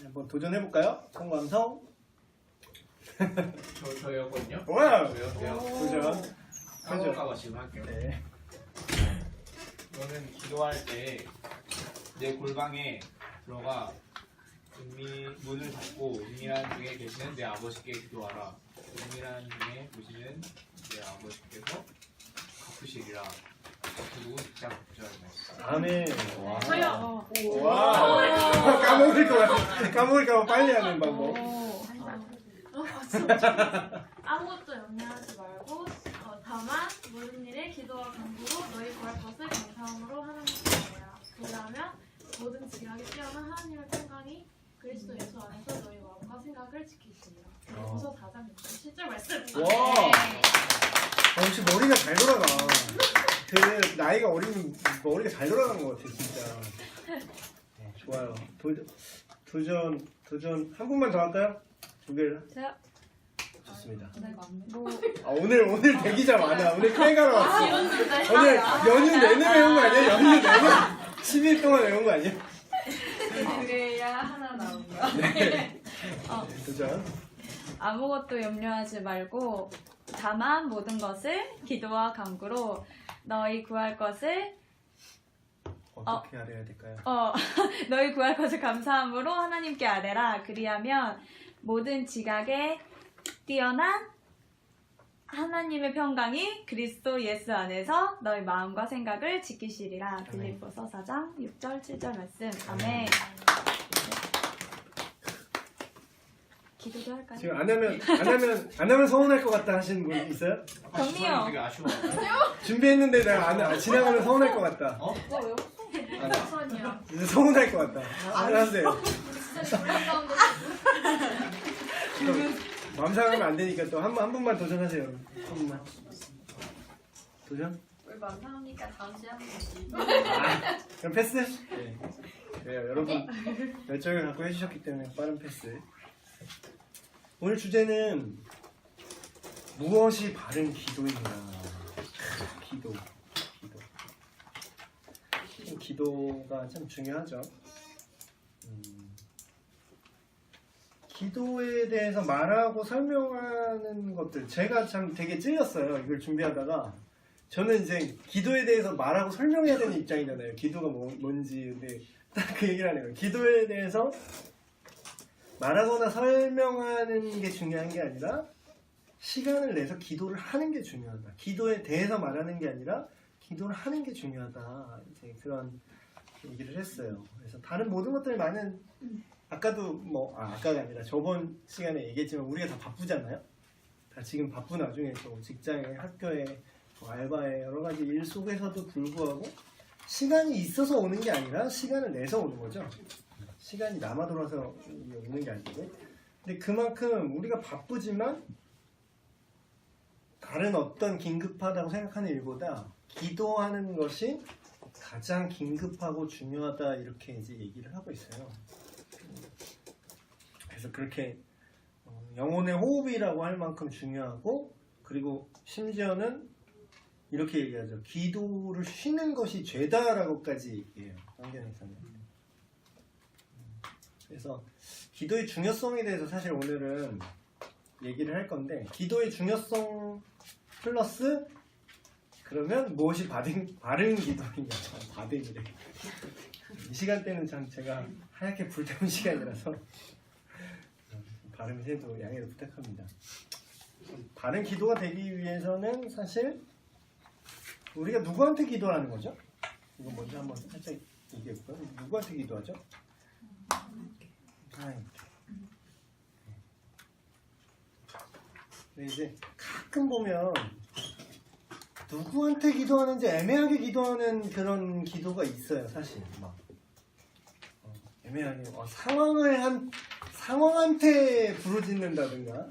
한번 도전해볼까요? 성광성. 저였거든요. 와우. 저였어요. 도전. 까먹을까봐 지금 할게요. 네. 저는 기도할 때 내 골방에 들어가 문을 닫고 은밀한 중에 계시는 내 아버지께 기도하라. 은밀한 중에 보시는 내 아버지께서 갚으시리라. 그리고 직장 붙여야 돼. 아멘. 저요. 와. 까먹을 것 같아. 까먹을까봐 빨리 하는 방법. 아무것도 염려하지 말고 다만 모든 일에 기도와 간구로 너희 구할 것을 감사함으로 하나님께 아뢰라. 그러면 모든 지각에 뛰어난 하나님의 평강이 그리스도 예수 안에서 너희 마음과 생각을 지키시리라. 에베소서 4장 6절 7절 말씀. 와. 역시 머리가 잘 돌아가. 그 나이가 어린 머리가 잘 돌아가는 것 같아 진짜. 좋아요. 도전 한 분만 더 할까요? 두 개를. 제가 좋습니다. 뭐 아, 오늘 대기자 많아. 오늘 클레가로 왔어. 이런데 오늘 연휴 내내 외운 거 아니야? 연휴 내내 10일 동안 외운 거 아니야? 그래야 하나 나온 거야. 네. 도전. 아무것도 염려하지 말고 다만 모든 것을 기도와 간구로 너희 구할 것을 어떻게 알아야 될까요? 너희 구할 것을 감사함으로 하나님께 아뢰라. 그리하면 모든 지각에 뛰어난 하나님의 평강이 그리스도 예수 안에서 너희 마음과 생각을 지키시리라. 빌립보서 4장 6절 7절 말씀. 아멘. 기도도 할까요? 지금 안 하면 서운할 것 같다 하시는 분 있어요? 경미요. 되게 아쉬워. 준비했는데 내가 지나가면 서운할 것 같다. 왜요? 선이요. 이제 서운할 것 같다. 안 하세요. 진짜 놀랄 가운데 마음 상하면 안 되니까 또 한 분만 도전하세요. 한 분만. 도전? 우리 만상하니까 다음 주에 하면 되지. 그럼 패스? 네. 그래요. 여러분 열정을 갖고 해주셨기 때문에 빠른 패스. 오늘 주제는 무엇이 바른 기도인가? 기도가 참 중요하죠. 기도에 대해서 말하고 설명하는 것들 제가 참 되게 찔렸어요. 이걸 준비하다가 저는 이제 기도에 대해서 말하고 설명해야 되는 입장이잖아요. 기도가 뭔지. 근데 딱 그 얘기를 하네요. 기도에 대해서 말하거나 설명하는 게 중요한 게 아니라 시간을 내서 기도를 하는 게 중요하다. 기도에 대해서 말하는 게 아니라 기도를 하는 게 중요하다. 이제 그런 얘기를 했어요. 그래서 다른 모든 것들 많은 아까도 아까가 아니라 저번 시간에 얘기했지만 우리가 다 바쁘잖아요. 다 지금 바쁜 와중에 또 직장에 학교에 알바에 여러 가지 일 속에서도 불구하고 시간이 있어서 오는 게 아니라 시간을 내서 오는 거죠. 시간이 남아 돌아서 오는 게 아니고. 근데 그만큼 우리가 바쁘지만 다른 어떤 긴급하다고 생각하는 일보다 기도하는 것이 가장 긴급하고 중요하다 이렇게 이제 얘기를 하고 있어요. 그래서 그렇게 영혼의 호흡이라고 할 만큼 중요하고 그리고 심지어는 이렇게 얘기하죠. 기도를 쉬는 것이 죄다라고까지 얘기해요. 성경에서는. 그래서 기도의 중요성에 대해서 사실 오늘은 얘기를 할 건데 기도의 중요성 플러스 그러면 무엇이 바른 기도이냐. 바른이래. 이 시간대는 참 제가 하얗게 불태운 시간이라서 발음 새도 양해를 부탁합니다. 바른 기도가 되기 위해서는 사실 우리가 누구한테 기도하는 거죠? 이거 먼저 한번 살짝 얘기해볼까요? 누구한테 기도하죠? 하나님께. 근데 이제 가끔 보면 누구한테 기도하는지 애매하게 기도하는 그런 기도가 있어요. 사실 애매하게 상황한테 부르짖는다든가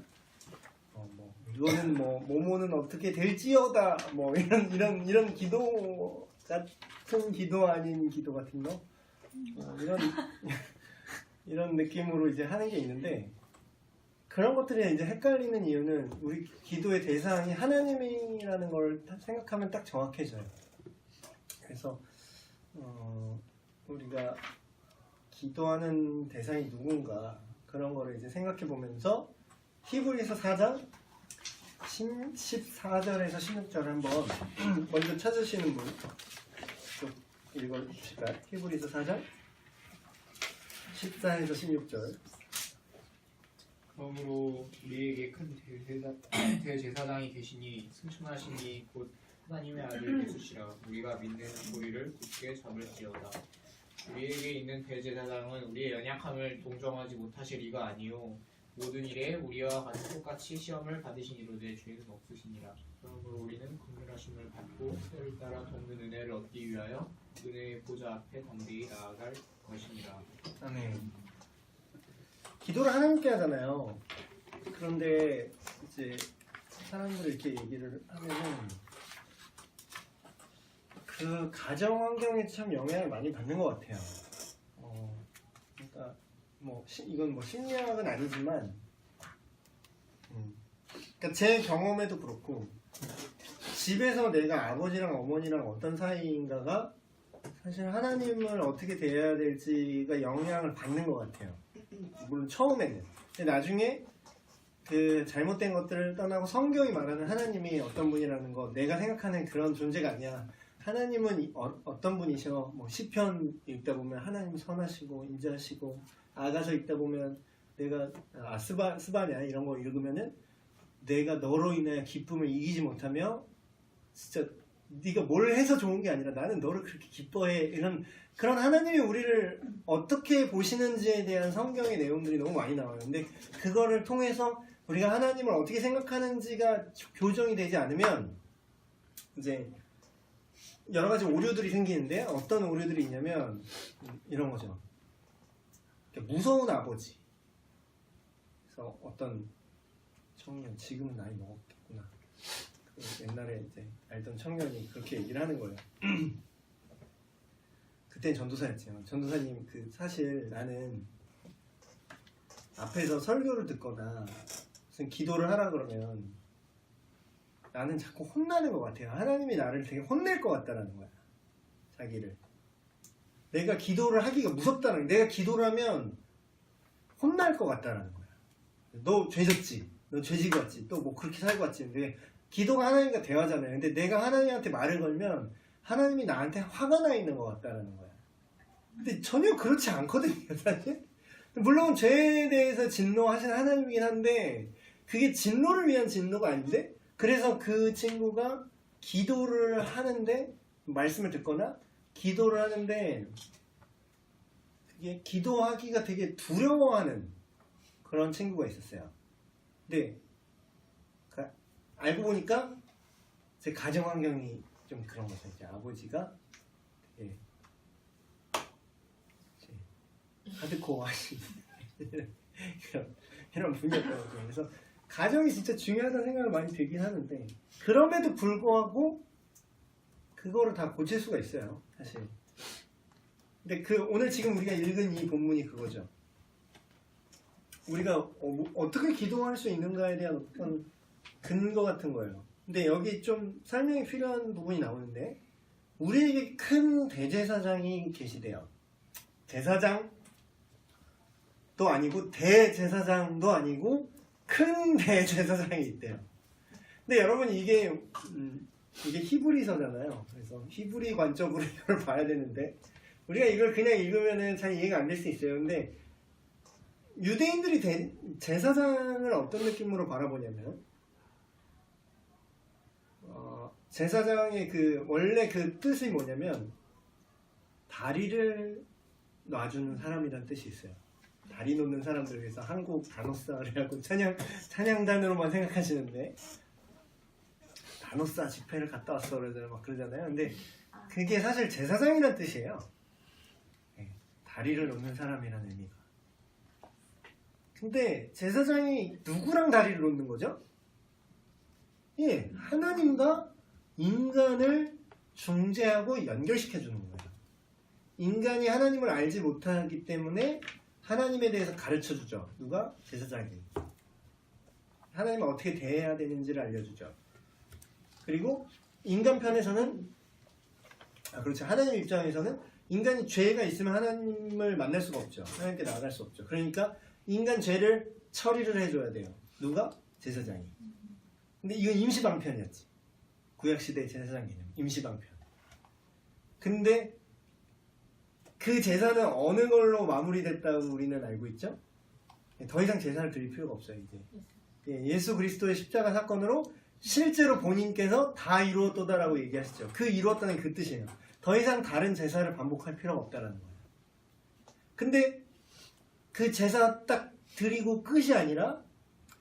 너는 모모는 어떻게 될지어다 이런 기도 같은 기도 아닌 기도 같은 거 이런 느낌으로 이제 하는 게 있는데 그런 것들이 이제 헷갈리는 이유는 우리 기도의 대상이 하나님이라는 걸 생각하면 딱 정확해져요. 그래서 우리가 기도하는 대상이 누군가 그런 거를 이제 생각해 보면서 히브리서 4장 14절에서 16절 한번 먼저 찾으시는 분 좀 읽어주실까요? 히브리서 4장 14에서 16절. 그러므로 우리에게 큰 대제사장이 계시니 승천하시니 곧 하나님의 아들 예수시라. 우리가 믿는 우리를 굳게 잡을지어다. 우리에게 있는 대제사장은 우리의 연약함을 동정하지 못하실 이가 아니요 모든 일에 우리와 같이 똑같이 시험을 받으신 이로되 죄는 없으시니라. 그러므로 우리는 긍휼하심을 받고 때를 따라 돕는 은혜를 얻기 위하여 은혜의 보좌 앞에 담대히 나아갈 것이니라. 아멘. 기도를 하나님께 하잖아요. 그런데 이제 사람들이 이렇게 얘기를 하면은 그 가정 환경에 참 영향을 많이 받는 것 같아요. 그러니까 이건 뭐 심리학은 아니지만, 그러니까 제 경험에도 그렇고 집에서 내가 아버지랑 어머니랑 어떤 사이인가가 사실 하나님을 어떻게 대해야 될지가 영향을 받는 것 같아요. 물론 처음에는. 근데 나중에 그 잘못된 것들을 떠나고 성경이 말하는 하나님이 어떤 분이라는 거, 내가 생각하는 그런 존재가 아니야. 하나님은 어떤 분이셔? 뭐 시편 읽다 보면 하나님 선하시고 인자하시고, 아가서 읽다 보면 내가 스바냐 이런 거 읽으면은 내가 너로 인해 기쁨을 이기지 못하며 진짜 네가 뭘 해서 좋은 게 아니라 나는 너를 그렇게 기뻐해, 이런 그런 하나님이 우리를 어떻게 보시는지에 대한 성경의 내용들이 너무 많이 나와요. 근데 그거를 통해서 우리가 하나님을 어떻게 생각하는지가 교정이 되지 않으면 이제 여러 가지 오류들이 생기는데, 어떤 오류들이 있냐면 이런 거죠. 무서운 아버지. 그래서 어떤 청년, 지금은 나이 먹었겠구나, 옛날에 이제 알던 청년이 그렇게 얘기를 하는 거예요. 그땐 전도사였지만, 전도사님 사실 나는 앞에서 설교를 듣거나 무슨 기도를 하라 그러면 나는 자꾸 혼나는 것 같아요. 하나님이 나를 되게 혼낼 것 같다라는 거야. 자기를. 내가 기도를 하기가 무섭다는 거야. 내가 기도를 하면 혼날 것 같다라는 거야. 너 죄졌지? 너 죄지고 왔지? 또 뭐 그렇게 살고 왔지? 근데 기도가 하나님과 대화잖아요. 근데 내가 하나님한테 말을 걸면 하나님이 나한테 화가 나 있는 것 같다라는 거야. 근데 전혀 그렇지 않거든요, 사실. 물론 죄에 대해서 진노하신 하나님이긴 한데 그게 진노를 위한 진노가 아닌데, 그래서 그 친구가 기도를 하는데, 말씀을 듣거나 기도를 하는데 그게 기도하기가 되게 두려워하는 그런 친구가 있었어요. 근데 알고 보니까 제 가정 환경이 좀 그런 거죠. 이제 아버지가 되게 하드코어 하신 이런 분이었더라고요. 그래서 가정이 진짜 중요하다는 생각을 많이 들긴 하는데, 그럼에도 불구하고 그거를 다 고칠 수가 있어요, 사실. 근데 오늘 지금 우리가 읽은 이 본문이 그거죠. 우리가 어떻게 기도할 수 있는가에 대한 어떤 근거 같은 거예요. 근데 여기 좀 설명이 필요한 부분이 나오는데, 우리에게 큰 대제사장이 계시대요. 제사장도 아니고 대제사장도 아니고 큰 대제사장이 있대요. 근데 여러분 이게 히브리서잖아요. 그래서 히브리 관점으로 이걸 봐야 되는데, 우리가 이걸 그냥 읽으면은 잘 이해가 안 될 수 있어요. 근데 유대인들이 제사장을 어떤 느낌으로 바라보냐면, 제사장의 원래 그 뜻이 뭐냐면 다리를 놔주는 사람이라는 뜻이 있어요. 다리 놓는 사람들, 위해서 한국 단오사라고 찬양단으로만 생각하시는데, 단오사 집회를 갔다 왔어 막 그러잖아요. 근데 그게 사실 제사장이라는 뜻이에요. 다리를 놓는 사람이라는 의미가. 근데 제사장이 누구랑 다리를 놓는 거죠? 하나님과 인간을 중재하고 연결시켜 주는 거예요. 인간이 하나님을 알지 못하기 때문에 하나님에 대해서 가르쳐 주죠. 누가? 제사장이. 하나님을 어떻게 대해야 되는지를 알려주죠. 그리고 인간 편에서는, 그렇죠. 하나님 입장에서는 인간이 죄가 있으면 하나님을 만날 수가 없죠. 하나님께 나아갈 수 없죠. 그러니까 인간 죄를 처리를 해줘야 돼요. 누가? 제사장이. 근데 이건 임시방편이었지. 구약시대의 제사장 개념. 임시방편. 근데 그 제사는 어느 걸로 마무리됐다고 우리는 알고 있죠? 더 이상 제사를 드릴 필요가 없어요. 이제 예수 그리스도의 십자가 사건으로 실제로 본인께서 다 이루었도다라고 얘기하시죠. 그 이루었다는 그 뜻이에요. 더 이상 다른 제사를 반복할 필요가 없다라는 거예요. 근데 그 제사 딱 드리고 끝이 아니라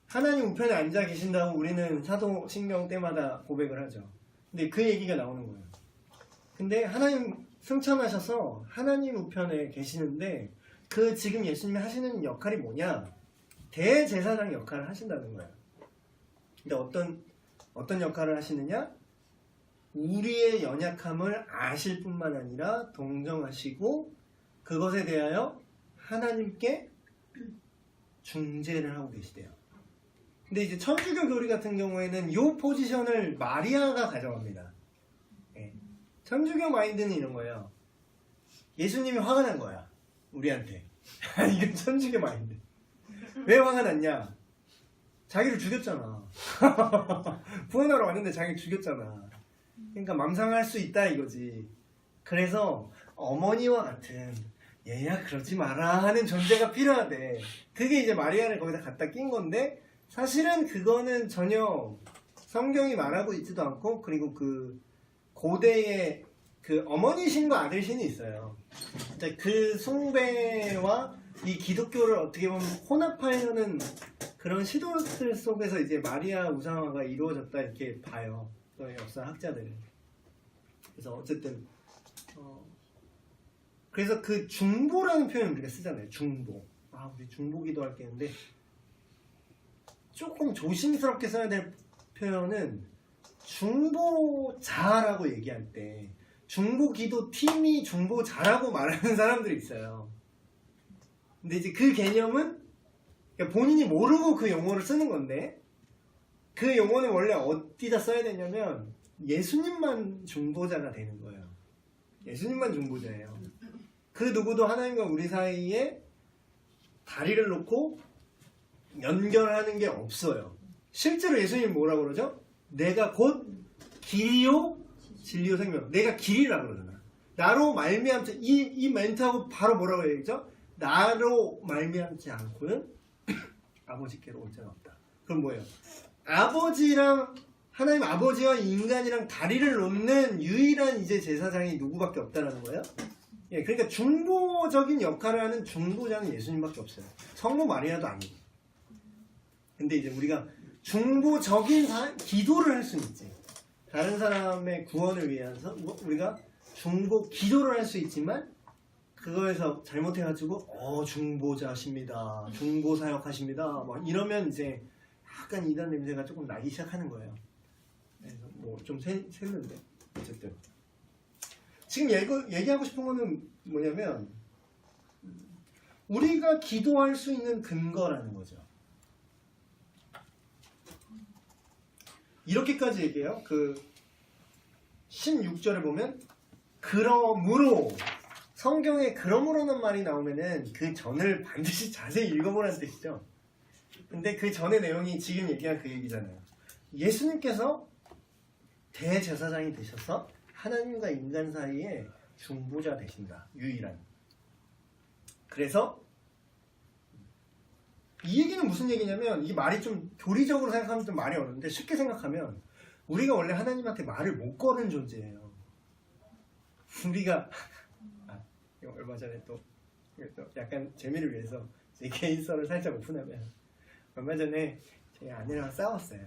하나님 우편에 앉아 계신다고 우리는 사도신경 때마다 고백을 하죠. 근데 그 얘기가 나오는 거예요. 근데 하나님 승천하셔서 하나님 우편에 계시는데 그 지금 예수님이 하시는 역할이 뭐냐? 대제사장 역할을 하신다는 거예요. 근데 어떤 역할을 하시느냐? 우리의 연약함을 아실 뿐만 아니라 동정하시고 그것에 대하여 하나님께 중재를 하고 계시대요. 근데 이제 천주교 교리 같은 경우에는 이 포지션을 마리아가 가져갑니다. 네. 천주교 마인드는 이런 거예요. 예수님이 화가 난 거야. 우리한테. 이건 천주교 마인드. 왜 화가 났냐? 자기를 죽였잖아. 구원하러 왔는데 자기를 죽였잖아. 그러니까 맘상할 수 있다 이거지. 그래서 어머니와 같은 얘야 그러지 마라 하는 존재가 필요하대. 그게 이제 마리아를 거기다 갖다 낀 건데 사실은 그거는 전혀 성경이 말하고 있지도 않고 그리고 그 고대의 그 어머니 신과 아들 신이 있어요. 그 숭배와 이 기독교를 어떻게 보면 혼합하려는 그런 시도들 속에서 이제 마리아 우상화가 이루어졌다 이렇게 봐요. 역사 학자들은. 그래서 어쨌든 그래서 그 중보라는 표현 우리가 쓰잖아요. 중보. 우리 중보 기도할 게 있는데 조금 조심스럽게 써야 될 표현은 중보자라고 얘기할 때 중보 기도 팀이 중보자라고 말하는 사람들이 있어요. 근데 이제 그 개념은 그러니까 본인이 모르고 그 용어를 쓰는 건데 그 용어는 원래 어디다 써야 되냐면 예수님만 중보자가 되는 거예요. 예수님만 중보자예요. 그 누구도 하나님과 우리 사이에 다리를 놓고 연결하는 게 없어요. 실제로 예수님 뭐라고 그러죠? 내가 곧 길이요 진리요 생명. 내가 길이라고 그러잖아. 나로 말미암지 이 멘트하고 바로 뭐라고 얘기했죠? 나로 말미암지 않고는 아버지께로 올 자가 없다. 그럼 뭐예요? 아버지랑 하나님 아버지와 인간이랑 다리를 놓는 유일한 이제 제사장이 누구밖에 없다라는 거예요. 예, 그러니까 중보적인 역할을 하는 중보자는 예수님밖에 없어요. 성모 마리아도 아니고. 근데 이제 우리가 중보적인 기도를 할 수는 있지. 다른 사람의 구원을 위해서 우리가 중보 기도를 할 수 있지만 그거에서 잘못해가지고 중보자십니다. 중보 사역하십니다. 막 이러면 이제 약간 이단 냄새가 조금 나기 시작하는 거예요. 그래서 뭐 좀 샜는데 어쨌든 지금 얘기하고 싶은 거는 뭐냐면 우리가 기도할 수 있는 근거라는 거죠. 이렇게까지 얘기해요. 그 16절에 보면 그러므로 성경에 그러므로는 말이 나오면은 그 전을 반드시 자세히 읽어보라는 뜻이죠. 근데 그 전의 내용이 지금 얘기한 그 얘기잖아요. 예수님께서 대제사장이 되셔서 하나님과 인간 사이에 중보자 되신다. 유일한. 그래서 이 얘기는 무슨 얘기냐면 이 말이 좀 교리적으로 생각하면 좀 말이 어려운데 쉽게 생각하면 우리가 원래 하나님한테 말을 못 거는 존재예요. 우리가 얼마 전에 또 약간 재미를 위해서 제 개인서를 살짝 오픈하면 얼마 전에 제 아내랑 싸웠어요.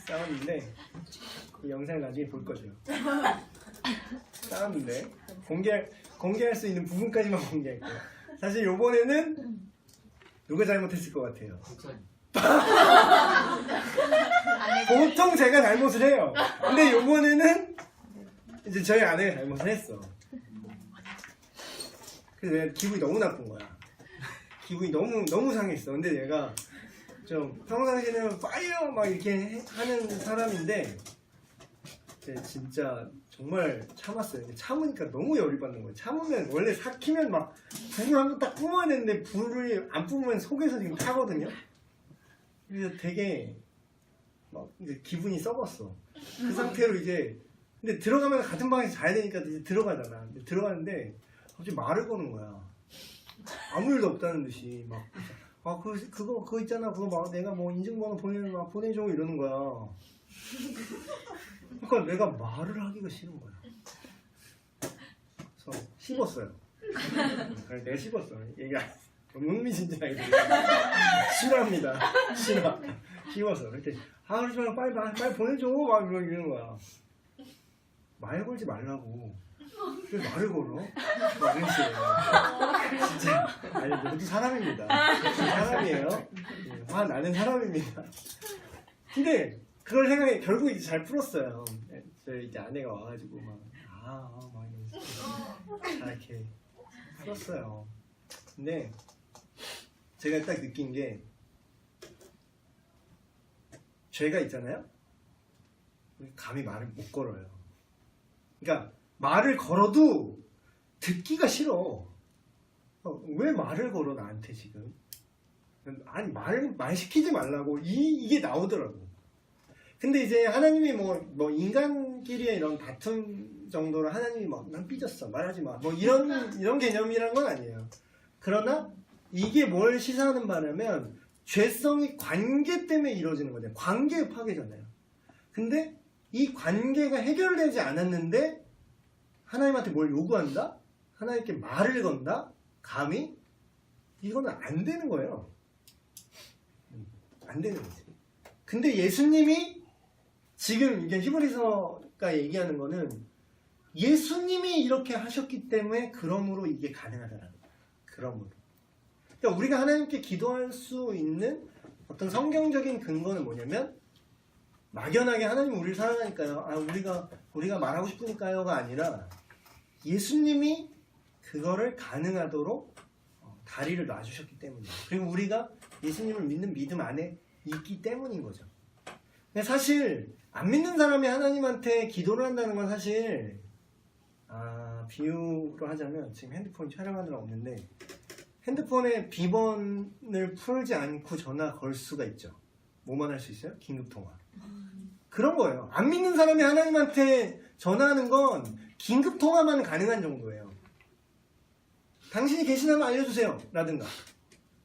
싸웠는데 그 영상 나중에 볼 거죠. 싸웠는데 공개할 수 있는 부분까지만 공개할게요. 사실 요번에는 누가 잘못했을 것 같아요? 보통 제가 잘못을 해요. 근데 요번에는 이제 저희 아내가 잘못을 했어. 그래서 내가 기분이 너무 나쁜 거야. 기분이 너무 상했어. 근데 얘가 좀 평상시에는 파이어 막 이렇게 하는 사람인데 진짜 정말 참았어요. 근데 참으니까 너무 열이 받는 거예요. 참으면 원래 삭히면 막 불을 한번 딱 뿜어야 되는데 불을 안 뿜으면 속에서 지금 타거든요. 그래서 되게 막 이제 기분이 썩었어. 그 상태로 이제 근데 들어가면 같은 방에서 자야 되니까 이제 들어가잖아. 근데 들어가는데 갑자기 말을 거는 거야. 아무 일도 없다는 듯이 막 그거 있잖아. 그거 막 내가 뭐 인증번호 보내줘 이러는 거야. 그러니까 내가 말을 하기가 싫은 거야. 그래서 씹었어요. 그래 내가 씹었어. 얘가 흥미진진하게 싫어합니다. 싫어. 씹었어. 그랬더니 그러지 말고 빨리 보내줘 막 이러는 거야. 말 걸지 말라고. 왜 말을 걸어? 막 이런 식으로. 진짜 아니 모두 사람입니다. 사람이에요. 화 나는 사람입니다. 근데 그걸 생각해 결국 이제 잘 풀었어요. 저희 이제 아내가 와가지고 막 이렇게 풀었어요. 근데 제가 딱 느낀 게 죄가 있잖아요. 감히 말을 못 걸어요. 그러니까 말을 걸어도 듣기가 싫어. 왜 말을 걸어 나한테 지금? 아니 말 시키지 말라고 이게 나오더라고. 근데 이제 하나님이 뭐 인간끼리의 이런 다툼 정도로 하나님이 난 삐졌어 말하지 마 뭐 이런 개념이란 건 아니에요. 그러나 이게 뭘 시사하는 바냐면 죄성이 관계 때문에 이루어지는 거잖아요. 관계의 파괴잖아요. 근데 이 관계가 해결되지 않았는데 하나님한테 뭘 요구한다? 하나님께 말을 건다? 감히? 이거는 안 되는 거예요. 안 되는 거지. 근데 예수님이 지금 이게 히브리서가 얘기하는 거는 예수님이 이렇게 하셨기 때문에 그러므로 이게 가능하다는 거예요. 그러므로. 그러니까 우리가 하나님께 기도할 수 있는 어떤 성경적인 근거는 뭐냐면 막연하게 하나님 우리를 사랑하니까요. 우리가 말하고 싶으니까요가 아니라 예수님이 그거를 가능하도록 다리를 놔주셨기 때문이에요. 그리고 우리가 예수님을 믿는 믿음 안에 있기 때문인 거죠. 사실 안 믿는 사람이 하나님한테 기도를 한다는 건 사실 비유로 하자면 지금 핸드폰 촬영하느라 없는데 핸드폰에 비번을 풀지 않고 전화 걸 수가 있죠. 뭐만 할 수 있어요? 긴급통화. 그런 거예요. 안 믿는 사람이 하나님한테 전화하는 건 긴급통화만 가능한 정도예요. 당신이 계시다면 알려주세요 라든가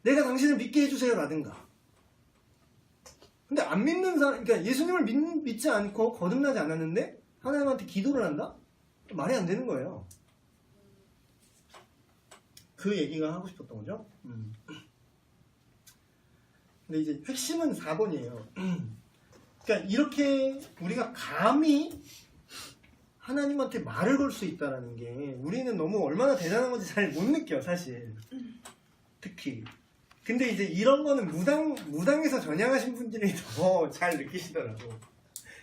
내가 당신을 믿게 해주세요 라든가. 근데 안 믿는 사람, 그러니까 예수님을 믿지 않고 거듭나지 않았는데 하나님한테 기도를 한다? 말이 안 되는 거예요. 그 얘기가 하고 싶었던 거죠. 근데 이제 핵심은 4번이에요. 그러니까 이렇게 우리가 감히 하나님한테 말을 걸 수 있다는 게 우리는 너무 얼마나 대단한 건지 잘 못 느껴 사실. 특히. 근데 이제 이런 거는 무당에서 전향하신 분들이 더 잘 느끼시더라고.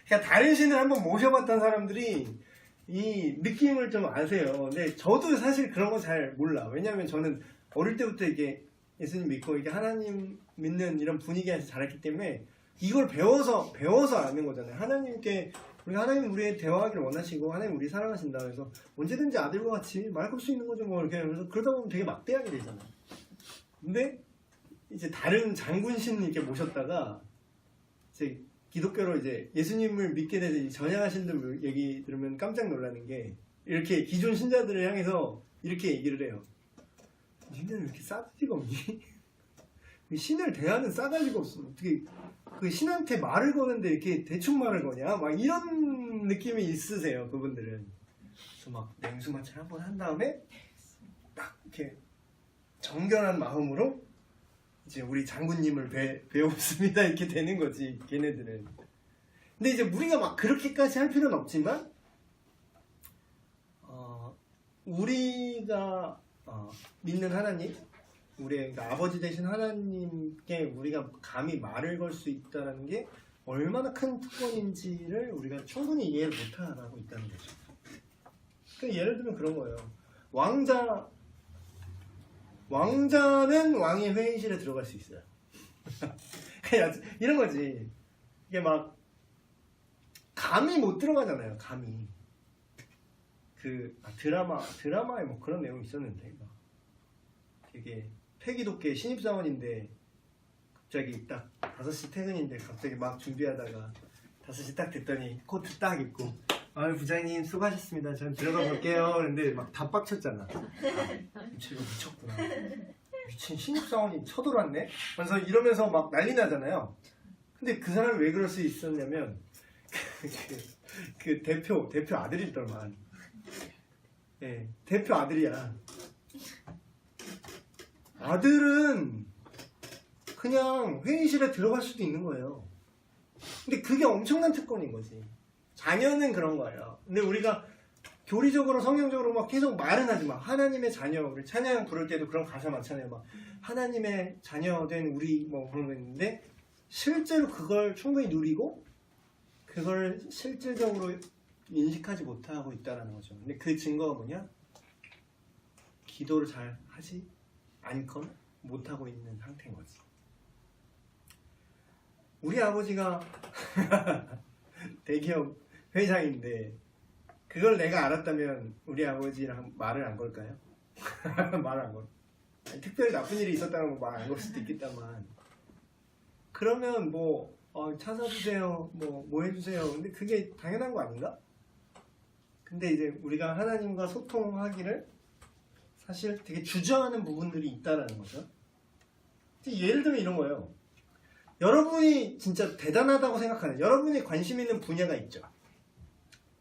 그러니까 다른 신을 한번 모셔봤던 사람들이 이 느낌을 좀 아세요. 근데 저도 사실 그런 거 잘 몰라. 왜냐면 저는 어릴 때부터 이게 예수님 믿고 이게 하나님 믿는 이런 분위기에서 자랐기 때문에 이걸 배워서 아는 거잖아요. 하나님 우리의 대화하기를 원하시고 하나님 우리 사랑하신다. 그래서 언제든지 아들과 같이 말 걸 수 있는 거죠. 뭐 이렇게 하면서 그러다 보면 되게 막대하게 되잖아요. 근데 이제 다른 장군신 이렇게 모셨다가 이제 기독교로 이제 예수님을 믿게 돼서 전향하신 분 얘기 들으면 깜짝 놀라는 게 이렇게 기존 신자들을 향해서 이렇게 얘기를 해요. 니네는 왜 이렇게 싸가지가 없니? 신을 대하는 싸가지가 없어. 어떻게 그 신한테 말을 거는데 이렇게 대충 말을 거냐? 막 이런 느낌이 있으세요, 그분들은. 그래서 막 냉수마찰 한번 한 다음에 딱 이렇게 정결한 마음으로 이제 우리 장군님을 배웠습니다. 이렇게 되는 거지, 걔네들은. 근데 이제 우리가 막 그렇게까지 할 필요는 없지만, 우리가 믿는 하나님, 우리의 그러니까 아버지 되신 하나님께 우리가 감히 말을 걸 수 있다는 게 얼마나 큰 특권인지를 우리가 충분히 이해를 못하고 있다는 거죠. 그러니까 예를 들면 그런 거예요. 왕자는 왕의 회의실에 들어갈 수 있어요. 이런 거지. 이게 막 감히 못 들어가잖아요. 감히. 드라마에 뭐 그런 내용이 있었는데 막 되게 패기독계 신입사원인데 갑자기 딱 5시 퇴근인데 갑자기 막 준비하다가 5시 딱 됐더니 코트 딱 입고 부장님 수고하셨습니다. 전 들어가 볼게요. 근데 막 다 빡쳤잖아. 쟤가 미쳤구나. 미친 신입사원이 쳐들어왔네? 그래서 이러면서 막 난리 나잖아요. 근데 그 사람이 왜 그럴 수 있었냐면 그 대표 아들이더만. 네, 대표 아들이야. 아들은 그냥 회의실에 들어갈 수도 있는 거예요. 근데 그게 엄청난 특권인 거지. 자녀는 그런 거예요. 근데 우리가 교리적으로 성경적으로 막 계속 말은 하지 마. 하나님의 자녀, 우리 찬양 부를 때도 그런 가사 많잖아요. 막 하나님의 자녀된 우리 뭐 그런 거 있는데 실제로 그걸 충분히 누리고 그걸 실질적으로 인식하지 못하고 있다는 거죠. 근데 그 증거가 뭐냐? 기도를 잘 하지 않거나 못하고 있는 상태인 거지. 우리 아버지가 대기업 회장인데 그걸 내가 알았다면 우리 아버지랑 말을 안 걸까요? 말을 안 걸. 아니, 특별히 나쁜 일이 있었다면 말 안 걸 수도 있겠다만 그러면 뭐 차 사주세요 뭐 해주세요. 근데 그게 당연한 거 아닌가? 근데 이제 우리가 하나님과 소통하기를 사실 되게 주저하는 부분들이 있다라는 거죠. 예를 들면 이런 거예요. 여러분이 진짜 대단하다고 생각하는 여러분이 관심 있는 분야가 있죠.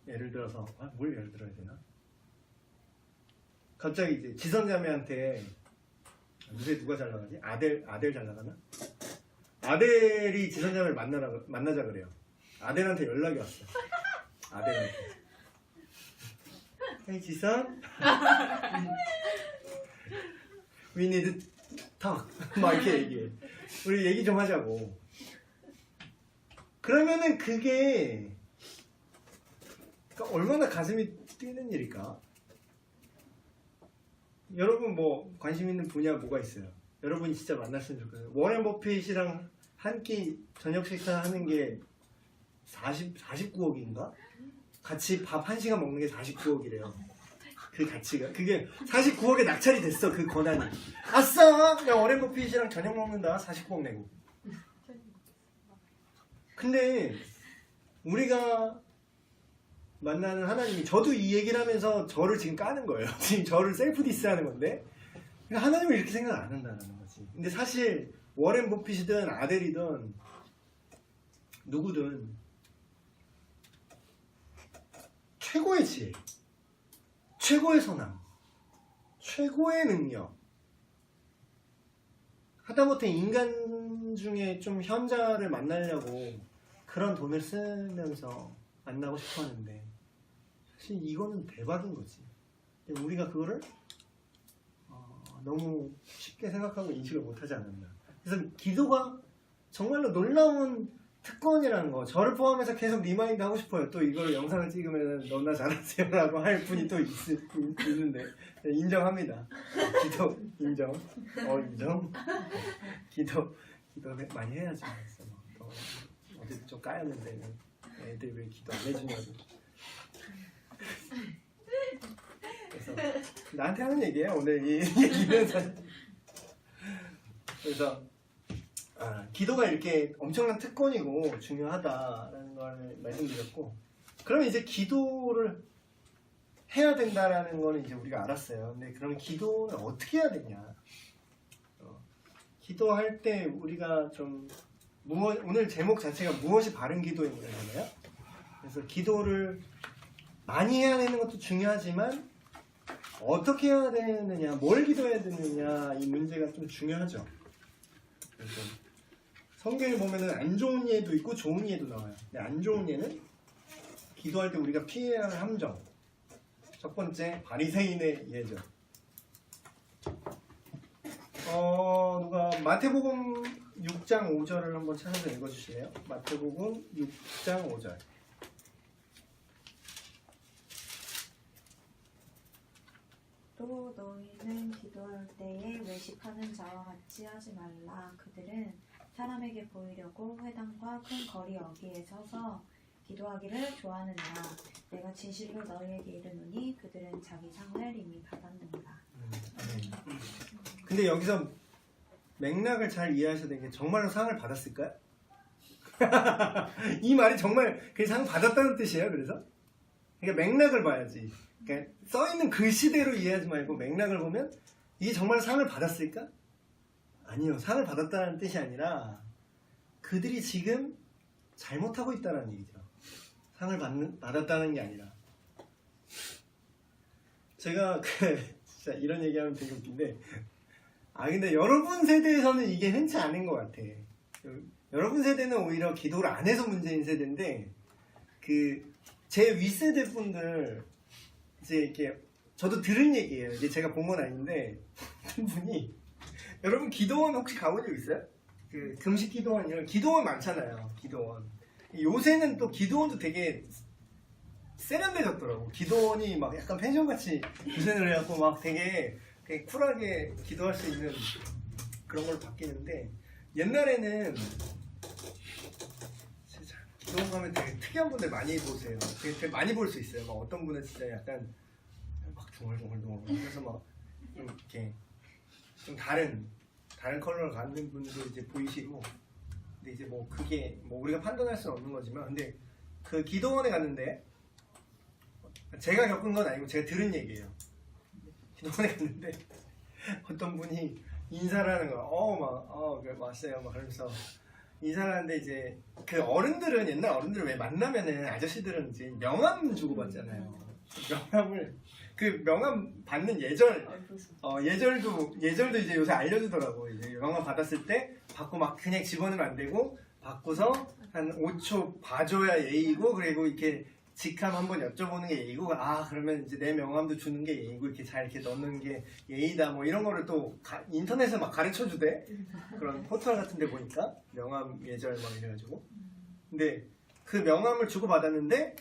예를 들어서 뭘 예를 들어야 되나? 갑자기 이제 지선자매한테 요새 누가 잘 나가지? 아델 잘 나가나? 아델이 지선자매를 만나자 그래요. 아델한테 연락이 왔어. 아델한테. Hey 지선, we need to talk. 막 이렇게 얘기해. 우리 얘기 좀 하자고. 그러면은 그게 그러니까 얼마나 가슴이 뛰는 일일까? 여러분 뭐 관심 있는 분야 뭐가 있어요? 여러분이 진짜 만났으면 좋겠어요. 워렌 버핏이랑 한 끼 저녁 식사 하는 게 49억인가? 같이 밥 1시간 먹는 게 49억이래요. 그 가치가. 그게 49억에 낙찰이 됐어, 그 권한이. 아싸! 야, 워렌 버핏이랑 저녁 먹는다. 49억 내고. 근데 우리가 만나는 하나님이 저도 이 얘기를 하면서 저를 지금 까는 거예요. 지금 저를 셀프 디스하는 건데 그러니까 하나님을 이렇게 생각 안 한다는 거지. 근데 사실 워렌 버핏이든 아델이든 누구든 최고의 지혜, 최고의 선함, 최고의 능력 하다못해 인간 중에 좀 현자를 만나려고 그런 돈을 쓰면서 만나고 싶어 하는데 사실 이거는 대박인 거지. 근데 우리가 그거를 너무 쉽게 생각하고 인식을 못하지 않았나. 그래서 기도가 정말로 놀라운 특권이라는 거 저를 포함해서 계속 리마인드 하고 싶어요. 또 이걸 영상을 찍으면 너나 잘하세요 라고 할 분이 또 있는데 인정합니다. 기도 인정. 인정. 기도 많이 해야지. 그래서 어제 좀 까였는데 애들 왜 기도 안 해주냐고. 그래서 나한테 하는 얘기예요 오늘 이 얘기는. 그래서 기도가 이렇게 엄청난 특권이고 중요하다라는 걸 말씀드렸고, 그러면 이제 기도를 해야 된다라는 거는 이제 우리가 알았어요. 근데 그럼 기도는 어떻게 해야 되냐? 기도할 때 우리가 좀 오늘 제목 자체가 무엇이 바른 기도인가잖아요. 그래서 기도를 많이 해야 되는 것도 중요하지만 어떻게 해야 되느냐, 뭘 기도해야 되느냐 이 문제가 좀 중요하죠. 그래서 성경에 보면은 안 좋은 예도 있고 좋은 예도 나와요. 근데 안 좋은 예는 기도할 때 우리가 피해야 할 함정. 첫 번째 바리새인의 예죠. 누가 마태복음 6장 5절을 한번 찾아서 읽어주실래요? 마태복음 6장 5절. 또 너희는 기도할 때에 외식하는 자와 같이 하지 말라. 그들은 사람에게 보이려고 회당과 큰 거리 어귀에 서서 기도하기를 좋아하느냐. 내가 진실로 너희에게 이르노니 그들은 자기 상을 이미 받았느니라. 아멘. 근데 여기서 맥락을 잘 이해하셔야 되는 게 정말로 상을 받았을까요? 이 말이 정말 그 상 받았다는 뜻이에요. 그래서 그러니까 맥락을 봐야지. 그러니까 써 있는 글씨대로 이해하지 말고 맥락을 보면 이게 정말 상을 받았을까? 아니요, 상을 받았다는 뜻이 아니라 그들이 지금 잘못하고 있다는 얘기죠. 상을 받았다는 게 아니라. 제가 진짜 이런 얘기하면 되게 웃긴데, 근데 여러분 세대에서는 이게 흔치 않은 것 같아. 여러분 세대는 오히려 기도를 안 해서 문제인 세대인데, 제 윗세대 분들, 이제 이렇게, 저도 들은 얘기예요. 이제 제가 본 건 아닌데, 어떤 분이, 여러분 기도원 혹시 가본 적 있어요? 금식 기도원, 이런 기도원 많잖아요. 기도원. 요새는 또 기도원도 되게 세련돼졌더라고. 기도원이 막 약간 펜션같이 구성을 해갖고 막 되게 쿨하게 기도할 수 있는 그런 걸로 바뀌는데, 옛날에는 진짜 기도원 가면 되게 특이한 분들 많이 보세요. 되게 많이 볼 수 있어요. 막 어떤 분은 진짜 약간 막 중얼중얼 그래서 막 좀 이렇게 좀 다른 컬러를 갖는 분도 이제 보이시고, 근데 이제 뭐 그게 뭐 우리가 판단할 수는 없는 거지만, 근데 그 기도원에 갔는데, 제가 겪은 건 아니고 제가 들은 얘기예요. 기도원에 갔는데 어떤 분이 인사를 하는 거야. 그래, 왔어요. 막 그러면서 인사를 하는데, 이제 그 어른들은, 옛날 어른들 왜 만나면은 아저씨들은 이제 명함 주고 받잖아요. 명함을, 그 명함 받는 예절도 이제 요새 알려주더라고. 이제 명함 받았을 때 받고 막 그냥 집어넣으면 안 되고, 받고서 한 5초 봐줘야 예의고, 그리고 이렇게 직함 한번 여쭤보는 게 예의고, 그러면 이제 내 명함도 주는 게 예의고, 이렇게 잘 이렇게 넣는 게 예의다, 뭐 이런 거를 또 인터넷에 막 가르쳐 주대. 그런 포털 같은 데 보니까 명함 예절 막 이래가지고. 근데 그 명함을 주고 받았는데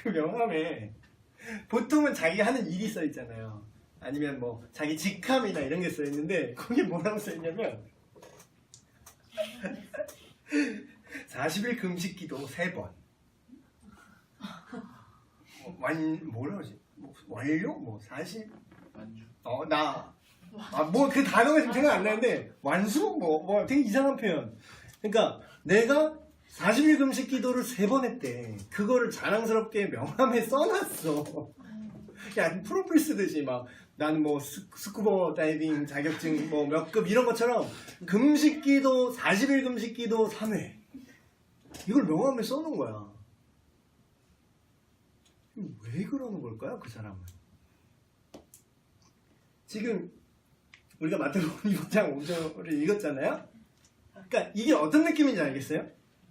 그 명함에 보통은 자기가 하는 일이 써 있잖아요. 아니면 뭐 자기 직함이나 이런 게 써 있는데, 거기 뭐라고 써 있냐면 40일 금식 기도 3번. 뭐라 그러지? 완료? 40? 완주. 뭐 그 단어가 지금 생각 안 나는데, 완수? 되게 이상한 표현. 그러니까 내가 40일 금식 기도를 3번 했대. 그거를 자랑스럽게 명함에 써놨어. 야, 프로필 쓰듯이 막 나는 뭐 스쿠버 다이빙 자격증 뭐 몇 급 이런 것처럼 금식 기도 40일 금식 기도 3회 이걸 명함에 써놓은 거야. 왜 그러는 걸까요, 그 사람은? 지금 우리가 마태복음 6장 5절을 읽었잖아요. 그러니까 이게 어떤 느낌인지 알겠어요?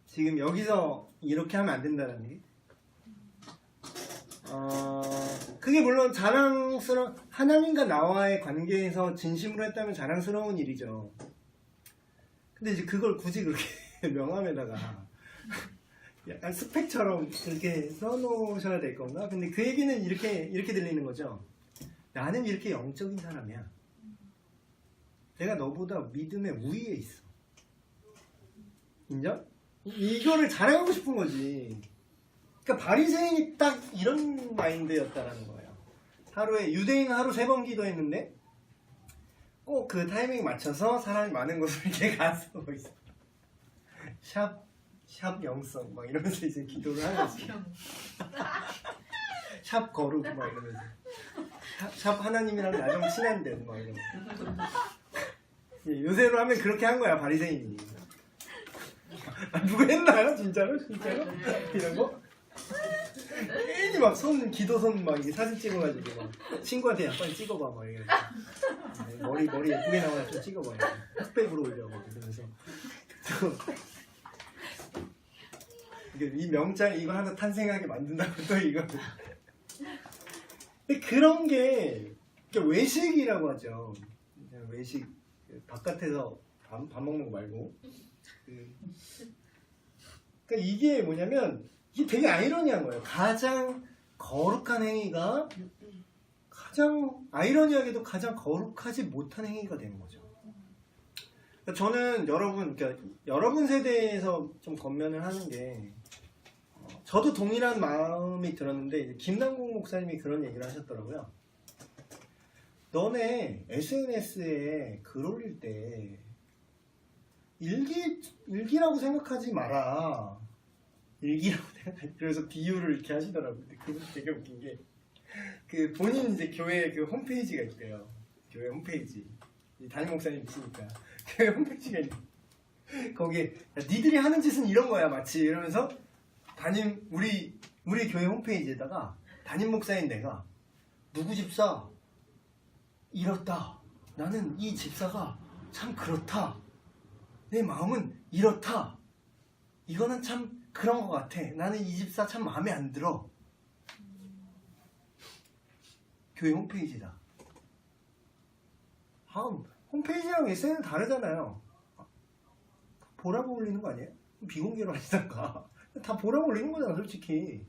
지금 여기서 이렇게 하면 안 된다는 얘기. 그게 물론 하나님과 나와의 관계에서 진심으로 했다면 자랑스러운 일이죠. 근데 이제 그걸 굳이 그렇게 명함에다가 약간 스펙처럼 그렇게 써놓으셔야 될 건가? 근데 그 얘기는 이렇게 들리는 거죠. 나는 이렇게 영적인 사람이야. 내가 너보다 믿음의 우위에 있어. 인정? 이거를 자랑하고 싶은 거지. 그러니까 바리새인이 딱 이런 마인드였다라는 거예요. 유대인은 하루 3번 기도했는데 꼭 그 타이밍 맞춰서 사람이 많은 곳을 이렇게 가서 있어. 샵 영성 막 이러면서 이제 기도를 하는 거지. 샵 거룩 막 이러면서 샵 하나님이랑 나 좀 친한 듯 막 이러면서. 요새로 하면 그렇게 한 거야, 바리새인이. 누가 했나요? 진짜로? 이런 거? 괜히 막 기도손 막 이렇게 사진 찍어가지고 막 친구한테 야 빨리 찍어봐 막 이렇게 머리 예쁘게 나와야 좀 찍어봐 흑백으로 올려 막 이러면서 이 명장 이거 하나 탄생하게 만든다고 또 이거. 근데 그런 게 외식이라고 하죠. 외식 바깥에서 밥 먹는 거 말고. 그러니까 이게 뭐냐면 이게 되게 아이러니한 거예요. 가장 거룩한 행위가 아이러니하게도 가장 거룩하지 못한 행위가 되는 거죠. 그러니까 저는 여러분 세대에서 좀 권면을 하는 게 저도 동일한 마음이 들었는데 이제 김남국 목사님이 그런 얘기를 하셨더라고요. 너네 SNS에 글 올릴 때 일기라고 생각하지 마라. 일기라고 생각하지. 그래서 비유를 이렇게 하시더라고요. 근데 그거 되게 웃긴 게 그 본인 이제 교회 그 홈페이지가 있대요. 교회 홈페이지. 담임 목사님 있으니까 교회 홈페이지가 있는데 거기에 야, 니들이 하는 짓은 이런 거야 마치 이러면서 우리 교회 홈페이지에다가 담임 목사인 내가 누구 집사 이렇다. 나는 이 집사가 참 그렇다. 내 마음은 이렇다. 이거는 참 그런 것 같아. 나는 이 집사 참 마음에 안 들어. 교회 홈페이지다. 홈페이지랑 SNS 다르잖아요. 보라고 올리는 거 아니에요? 비공개로 하시던가. 다 보라고 올리는 거잖아, 솔직히.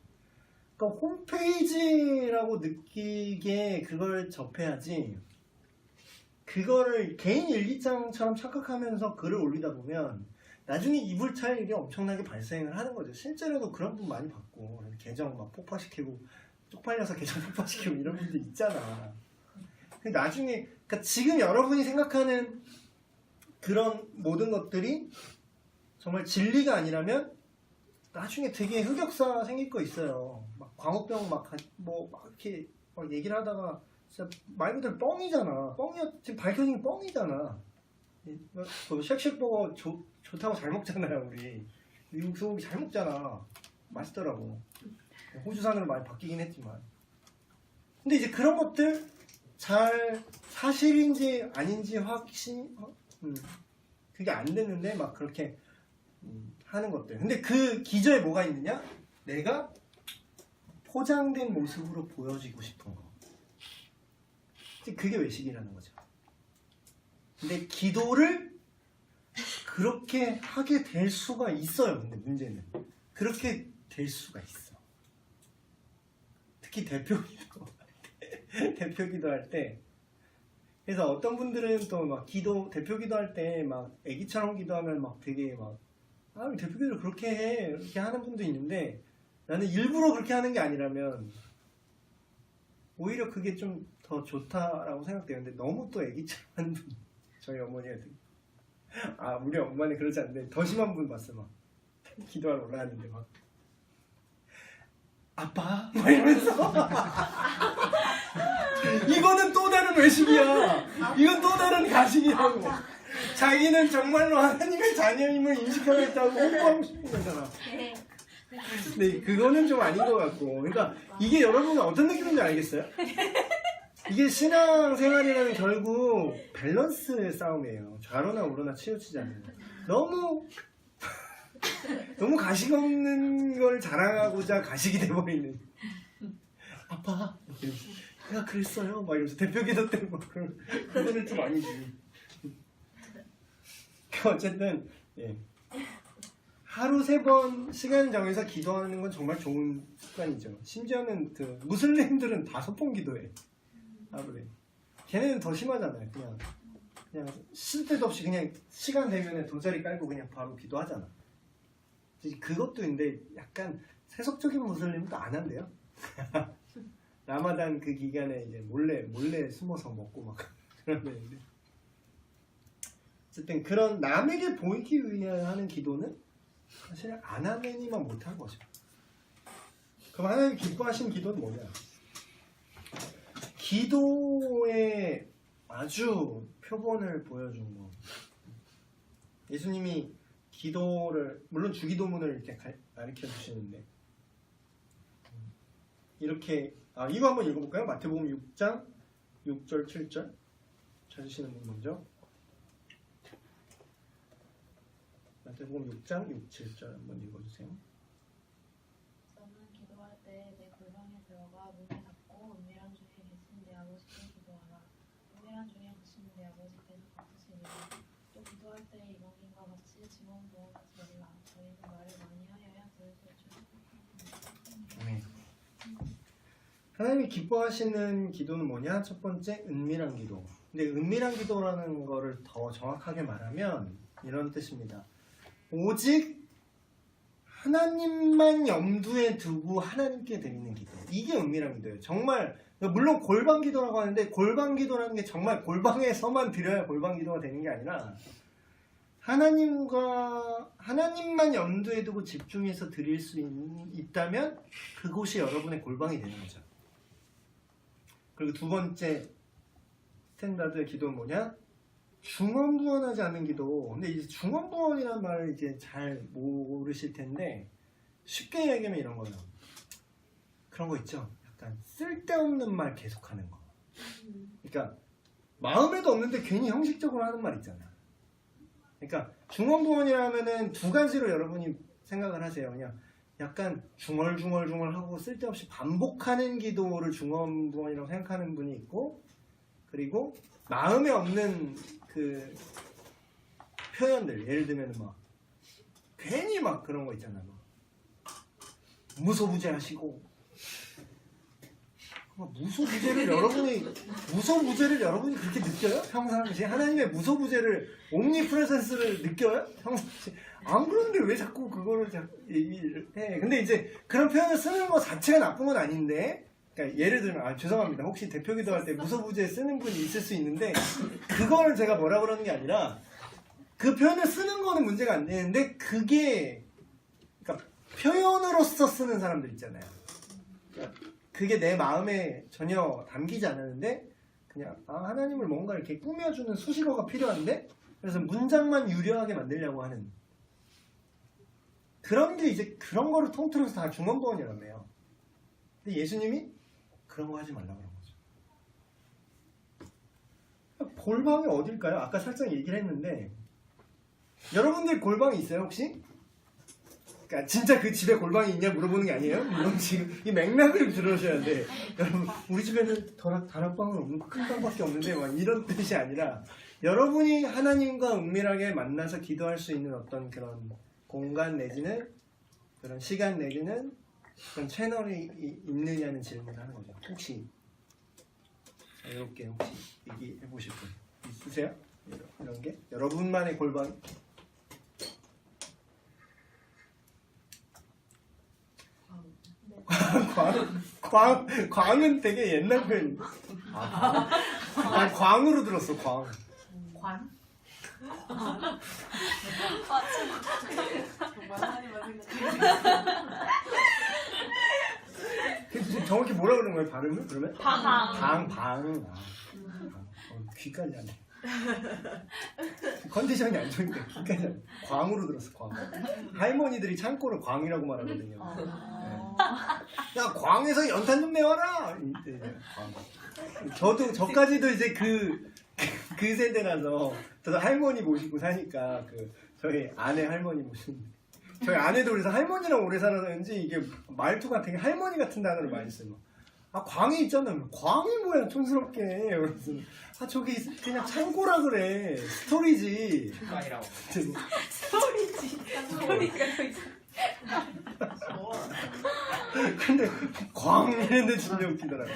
그러니까 홈페이지라고 느끼게 그걸 접해야지. 그거를 개인 일기장처럼 착각하면서 글을 올리다 보면 나중에 이불 탈 일이 엄청나게 발생을 하는 거죠. 실제로도 그런 분 많이 봤고 계정 막 폭파시키고 쪽팔려서 계정 폭파시키고 이런 분들 있잖아. 근데 나중에 그러니까 지금 여러분이 생각하는 그런 모든 것들이 정말 진리가 아니라면 나중에 되게 흑역사 생길 거 있어요. 막 광우병 막 이렇게 막 얘기를 하다가 진짜 말 그대로 뻥이잖아. 지금 밝혀진 게 뻥이잖아. 그 쉑쉑버거 좋다고 잘 먹잖아요, 우리. 미국 소고기 잘 먹잖아. 맛있더라고. 호주산으로 많이 바뀌긴 했지만. 근데 이제 그런 것들 잘 사실인지 아닌지 그게 안 됐는데 막 그렇게 하는 것들. 근데 그 기저에 뭐가 있느냐? 내가 포장된 모습으로 보여지고 싶은 거. 그게 외식이라는 거죠. 근데 기도를 그렇게 하게 될 수가 있어요. 근데 문제는 그렇게 될 수가 있어. 특히 대표 기도할 때. 그래서 어떤 분들은 또 막 대표 기도할 때 막 애기처럼 기도하면 막 되게 막 대표 기도를 그렇게 해 이렇게 하는 분도 있는데 나는 일부러 그렇게 하는 게 아니라면 오히려 그게 좀 더 좋다라고 생각돼요. 근데 너무 또 애기처럼 하는 분, 저희 어머니가 우리 엄마는 그러지 않는데 더 심한 분 봤어. 막 기도하러 올라갔는데 막 아빠 막 이러면서 이거는 또 다른 외식이야. 이건 또 다른 가식이라고. 자기는 정말로 하나님의 자녀임을 인식하겠다고 홍보하고 싶은 거잖아. 근데 그거는 좀 아닌 것 같고. 그러니까 이게 여러분은 어떤 느낌인지 알겠어요? 이게 신앙생활이라는 결국 밸런스의 싸움이에요. 좌로나 우로나 치우치지 않는 거. 너무 가식 없는 걸 자랑하고자 가식이 돼버리는. 아빠 내가 그랬어요 막 이러면서 대표 기도 때 막 그거는 좀 아니지. 어쨌든 하루 3번 시간 정해서 기도하는 건 정말 좋은 습관이죠. 심지어는 그 무슬림들은 5번 기도해 하루에. 걔네는 더 심하잖아요. 그냥 쓸 데도 없이 그냥 시간 되면 돗자리 깔고 그냥 바로 기도하잖아. 그것도 있는데 약간 세속적인 무슬림도 안 한대요. 라마단 그 기간에 이제 몰래 숨어서 먹고 막 그러는데. 어쨌든 그런 남에게 보이기 위해 하는 기도는 사실 아나메니만 못한 거죠. 그럼 하나님 기뻐하시는 기도는 뭐냐? 기도의 아주 표본을 보여준 거. 예수님이 기도를 물론 주기도문을 이렇게 가르쳐 주시는데 이렇게 이거 한번 읽어볼까요? 마태복음 6장 6절 7절 찾으시는 분 먼저. 마태복음 6장 6, 7절 한번 읽어주세요. 너는 기도할 때 내 골방에 들어가 문을 닫고 은밀한 중에 계신 내 아버지께 기도하라. 은밀한 중에 계신 내 아버지께서 갚으시리라. 또 기도할 때 이방인과 같이 증언 모험하지 말라. 저희는 말을 많이 하여야 들을 수 있죠. 하나님이 기뻐하시는 기도는 뭐냐? 첫 번째 은밀한 기도. 근데 은밀한 기도라는 거를 더 정확하게 말하면 이런 뜻입니다. 오직 하나님만 염두에 두고 하나님께 드리는 기도. 이게 은밀한 기도예요. 정말 물론 골방 기도라고 하는데 골방 기도라는 게 정말 골방에서만 드려야 골방 기도가 되는 게 아니라 하나님만 염두에 두고 집중해서 드릴 수 있다면 그곳이 여러분의 골방이 되는 거죠. 그리고 두 번째 스탠다드 기도는 뭐냐? 중언부언하지 않는 기도. 근데 이제 중언부언이라는 말을 이제 잘 모르실 텐데 쉽게 얘기하면 이런 거예요. 그런 거 있죠. 약간 쓸데없는 말 계속하는 거. 그러니까 마음에도 없는데 괜히 형식적으로 하는 말 있잖아. 그러니까 중언부언이라면은 두 가지로 여러분이 생각을 하세요. 그냥 약간 중얼중얼중얼하고 쓸데없이 반복하는 기도를 중언부언이라고 생각하는 분이 있고, 그리고 마음에 없는 그 표현들, 예를 들면 막 괜히 막 그런 거 있잖아. 막 무소부재하시고, 무소부재를 여러분이 그렇게 느껴요? 평상시에 하나님의 무소부재를, 옴니프레센스를 느껴요? 평상시에 안 그런데 왜 자꾸 그거를 얘기를 해? 근데 이제 그런 표현을 쓰는 거 자체가 나쁜 건 아닌데, 그러니까 예를 들면 죄송합니다. 혹시 대표 기도할 때 무소부재 쓰는 분이 있을 수 있는데 그거를 제가 뭐라 그러는 게 아니라 그 표현을 쓰는 거는 문제가 안 되는데 그게 그러니까 표현으로서 쓰는 사람들 있잖아요. 그러니까 그게 내 마음에 전혀 담기지 않았는데 그냥 하나님을 뭔가 이렇게 꾸며주는 수식어가 필요한데 그래서 문장만 유려하게 만들려고 하는 그런 게 이제 그런 거를 통틀어서 다 중언부언이라고 해요. 근데 예수님이 그런 거 하지 말라고 그런 거죠. 골방이 어딜까요? 아까 살짝 얘기를 했는데 여러분들 골방이 있어요 혹시? 그러니까 진짜 그 집에 골방이 있냐 물어보는 게 아니에요? 물론 지금 이 맥락을 들으셔야 돼. 여러분 우리 집에는 다락방은 없는 큰 방밖에 없는데 막 이런 뜻이 아니라 여러분이 하나님과 은밀하게 만나서 기도할 수 있는 어떤 그런 공간 내지는 그런 시간 내지는 그런 채널이 있느냐는 질문을 하는 거죠. 혹시 이렇게 혹시 얘기해 보실 분 있으세요? 이런 게 여러분만의 골방. 광은 되게 옛날 표현. 광으로 들었어. 광. 관? 정말 하나님만 생각해. 정확히 뭐라 그러는 거예요? 발음을? 그러면? 방. 귀까지 안 돼. 컨디션이 안 좋으니까 귀까지 안 돼. 광으로 들었어. 광. 할머니들이 창고를 광이라고 말하거든요. 네. 야 광에서 연탄 좀 내와라. 광. 저까지도 이제 그 세대라서 저도 할머니 모시고 사니까 저희 아내 할머니 모시는데 저희 아내도 그래서 할머니랑 오래 살아서 그런지 이게 말투가 되게 할머니 같은 단어를 많이 써요. 광이 있잖아요. 광이 뭐야 촌스럽게. 그래서 저기 그냥 창고라 그래. 스토리지. 습관이라고. 스토리가 있어. 근데 광 이랬는데 진짜 웃기더라고요.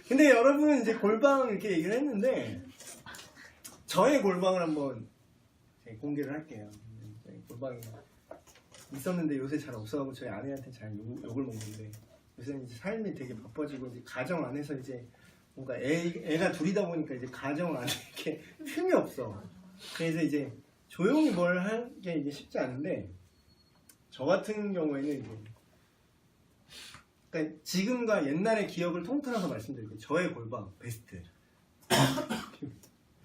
근데 여러분 이제 골방 이렇게 얘기를 했는데 저의 골방을 한번 공개를 할게요. 저희 골방이 있었는데 요새 잘 없어가고 저희 아내한테 잘 욕을 먹는데 요새는 이제 삶이 되게 바빠지고 이제 가정 안에서 이제 뭔가 애가 둘이다 보니까 이제 가정 안에 이렇게 틈이 없어. 그래서 이제 조용히 뭘 하게 이제 쉽지 않은데 저 같은 경우에는 이제 그러니까 지금과 옛날의 기억을 통틀어서 말씀드릴게요. 저의 골방 베스트.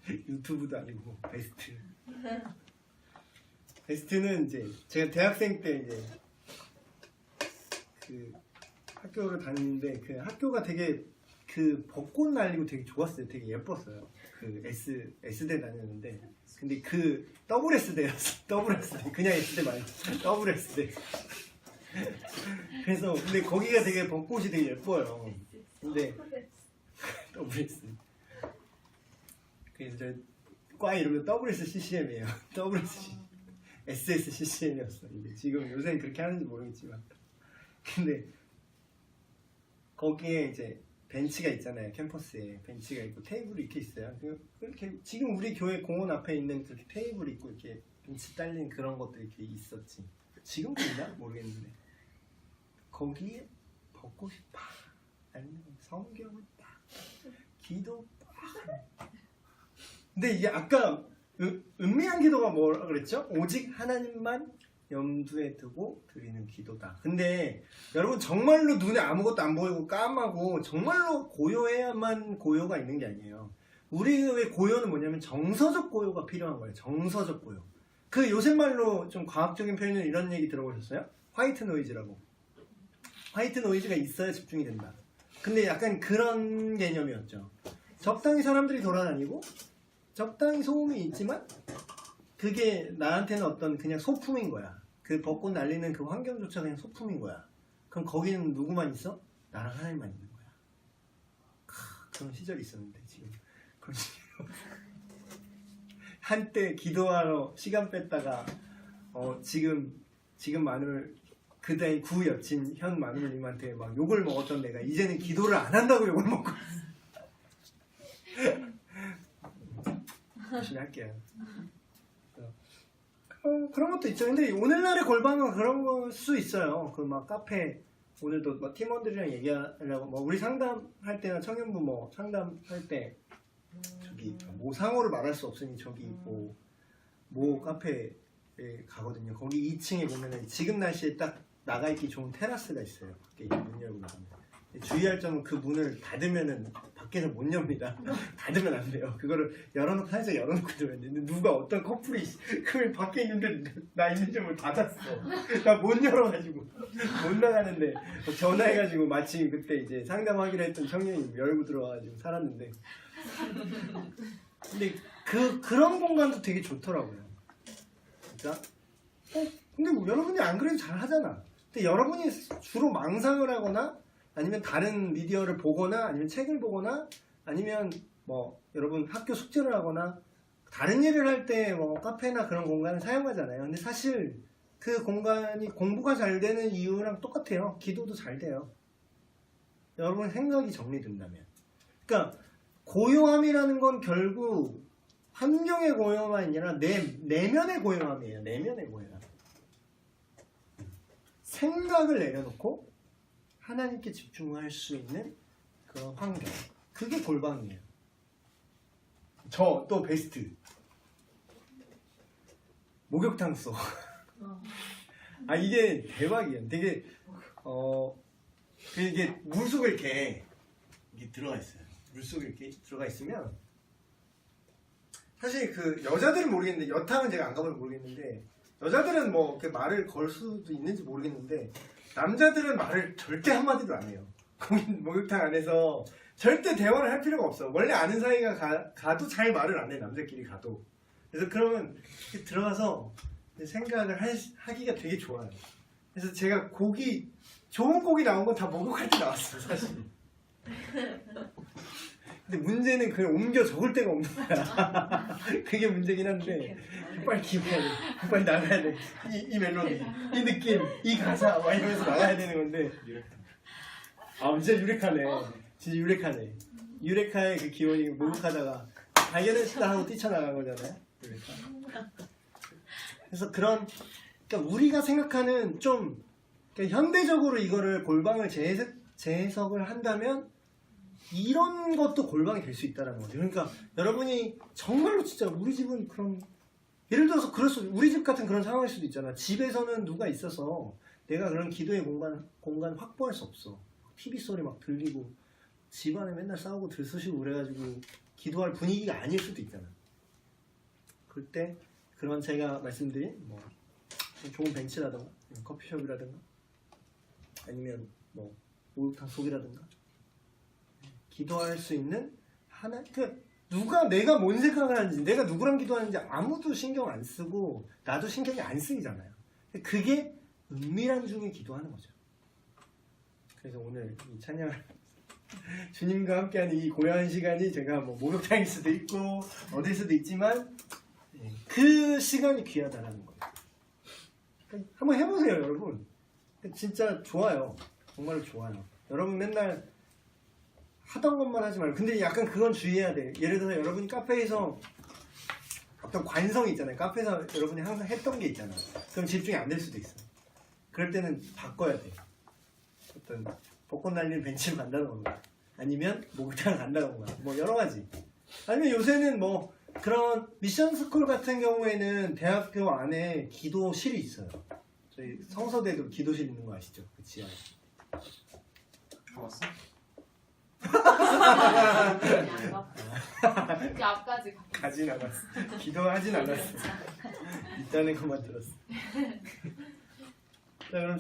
유튜브도 아니고 베스트. 베스트는 이제 제가 대학생 때 이제 그 학교를 다니는데 그 학교가 되게 그 벚꽃 날리고 되게 좋았어요. 되게 예뻤어요. 그 S대 다녔는데 근데 그 더블 S대였어. 더블 S대. 그냥 S대 말고 더블 S대. 그래서 근데 거기가 되게 벚꽃이 되게 예뻐요. 근데 더블 S. 그래서 저 과 이름은 WSCCM이에요. SSCCM이었어. 지금 요새는 그렇게 하는지 모르겠지만. 근데 거기에 이제 벤치가 있잖아요. 캠퍼스에 벤치가 있고 테이블이 이렇게 있어요. 그렇게 지금 우리 교회 공원 앞에 있는 그렇게 테이블 있고 이렇게 벤치 딸린 그런 것도 이렇게 있었지. 지금도 있나 모르겠는데 거기에 벚꽃이 팍 아니면 성경을 딱 기도 팍. 근데 이게 아까 은밀한 기도가 뭐라 그랬죠? 오직 하나님만 염두에 두고 드리는 기도다. 근데 여러분 정말로 눈에 아무것도 안 보이고 까마고 정말로 고요해야만 고요가 있는 게 아니에요. 우리의 고요는 뭐냐면 정서적 고요가 필요한 거예요. 정서적 고요. 그 요새 말로 좀 과학적인 표현은 이런 얘기 들어보셨어요? 화이트 노이즈라고. 화이트 노이즈가 있어야 집중이 된다. 근데 약간 그런 개념이었죠. 적당히 사람들이 돌아다니고 적당히 소음이 있지만 그게 나한테는 어떤 그냥 소품인 거야. 그 벚꽃 날리는 그 환경조차 그냥 소품인 거야. 그럼 거기는 누구만 있어? 나랑 하나님만 있는 거야. 그런 시절이 있었는데 지금 그런 시절이 한때 기도하러 시간 뺐다가 지금 마누를 그다의 구 여친 현 마누님한테 막 욕을 먹었던 내가 이제는 기도를 안 한다고 욕을 먹고 열심히 할게요. 그런 것도 있죠. 근데 오늘날의 골방은 그런 걸 수 있어요. 그 막 카페 오늘도 막 팀원들이랑 얘기하려고 뭐 우리 상담할 때나 청년부 뭐 상담할 때 저기 뭐 상호를 말할 수 없으니 저기 뭐 카페에 가거든요. 거기 2층에 보면은 지금 날씨에 딱 나가 있기 좋은 테라스가 있어요. 밖에 문 열고 나가면. 주의할 점은 그 문을 닫으면은 밖에서 못 엽니다. 닫으면 안 돼요. 그거를 열어놓고 살짝 열어놓고 들어야 돼. 누가 어떤 커플이 그 밖에 있는데 나 있는 점을 닫았어. 나 못 열어가지고 못 나가는데 전화해가지고 마침 그때 이제 상담하기로 했던 청년이 열고 들어와가지고 살았는데. 근데 그런 공간도 되게 좋더라고요. 진짜. 근데 뭐 여러분이 안 그래도 잘 하잖아. 근데 여러분이 주로 망상을 하거나 아니면 다른 미디어를 보거나 아니면 책을 보거나 아니면 뭐 여러분 학교 숙제를 하거나 다른 일을 할 때 뭐 카페나 그런 공간을 사용하잖아요. 근데 사실 그 공간이 공부가 잘 되는 이유랑 똑같아요. 기도도 잘 돼요. 여러분 생각이 정리된다면. 그러니까 고요함이라는 건 결국 환경의 고요함이 아니라 내면의 고요함이에요. 내면의 고요함. 생각을 내려놓고 하나님께 집중할 수 있는 그런 환경. 그게 골방이에요. 저 또 베스트. 목욕탕 쏘. 이게 대박이에요. 되게 이게 물속에 이렇게 들어가 있어요. 물속에 이렇게 들어가 있으면 사실 그 여자들은 모르겠는데 여탕은 제가 안 가봐서 모르겠는데 여자들은 뭐 이렇게 말을 걸 수도 있는지 모르겠는데 남자들은 말을 절대 한마디도 안 해요. 거기 목욕탕 안에서 절대 대화를 할 필요가 없어. 원래 아는 사이가 가도 잘 말을 안 해. 남자끼리 가도. 그래서 그러면 들어가서 생각을 하기가 되게 좋아요. 그래서 제가 좋은 곡이 나온 건 다 목욕할 때 나왔어요. 사실. 근데 문제는 그걸 옮겨 적을 데가 없는 거야. 그게 문제긴 한데 빨리 기분해야 돼. 빨리 나가야 돼. 이 멜로디, 이 느낌, 이 가사 막 이러면서 나가야 되는 건데 진짜 유레카네. 진짜 유레카네. 유레카의 그 기원이 목욕하다가 발견했다 하고 뛰쳐나간 거잖아요. 유레카. 그래서 그러니까 우리가 생각하는 좀 그러니까 현대적으로 이거를 골방을 재해석을 한다면 이런 것도 골방이 될 수 있다는 거죠. 그러니까 여러분이 정말로 진짜 우리 집은 그런 예를 들어서 우리 집 같은 그런 상황일 수도 있잖아. 집에서는 누가 있어서 내가 그런 기도의 공간 확보할 수 없어. TV 소리 막 들리고 집안에 맨날 싸우고 들쑤시고 그래가지고 기도할 분위기가 아닐 수도 있잖아. 그때 그런 제가 말씀드린 뭐 좋은 벤치라든가 커피숍이라든가 아니면 뭐 목욕탕 속이라든가 기도할 수 있는 내가 뭔 생각을 하는지 내가 누구랑 기도하는지 아무도 신경 안 쓰고 나도 신경이 안 쓰이잖아요. 그게 은밀한 중에 기도하는 거죠. 그래서 오늘 이 찬양을 주님과 함께하는 이 고요한 시간이 제가 뭐 목욕탕일 수도 있고 어딜 수도 있지만 그 시간이 귀하다는 거예요. 한번 해보세요, 여러분. 진짜 좋아요. 정말로 좋아요. 여러분 맨날 하던 것만 하지 말고. 근데 약간 그건 주의해야 돼. 예를 들어서 여러분이 카페에서 어떤 관성이 있잖아요. 카페에서 여러분이 항상 했던 게 있잖아. 그럼 집중이 안 될 수도 있어. 그럴 때는 바꿔야 돼. 어떤 벚꽃 날리는 벤치로 간다던가 아니면 목욕탕을 간다던가 뭐 여러 가지. 아니면 요새는 뭐 그런 미션 스쿨 같은 경우에는 대학교 안에 기도실이 있어요. 저희 성서대도 기도실 있는 거 아시죠? 그 지하에. 가봤어? 그 앞까지 가. 가진 않았어. 기도하진 않았어. 있다는 것만 들었어. 자, 그럼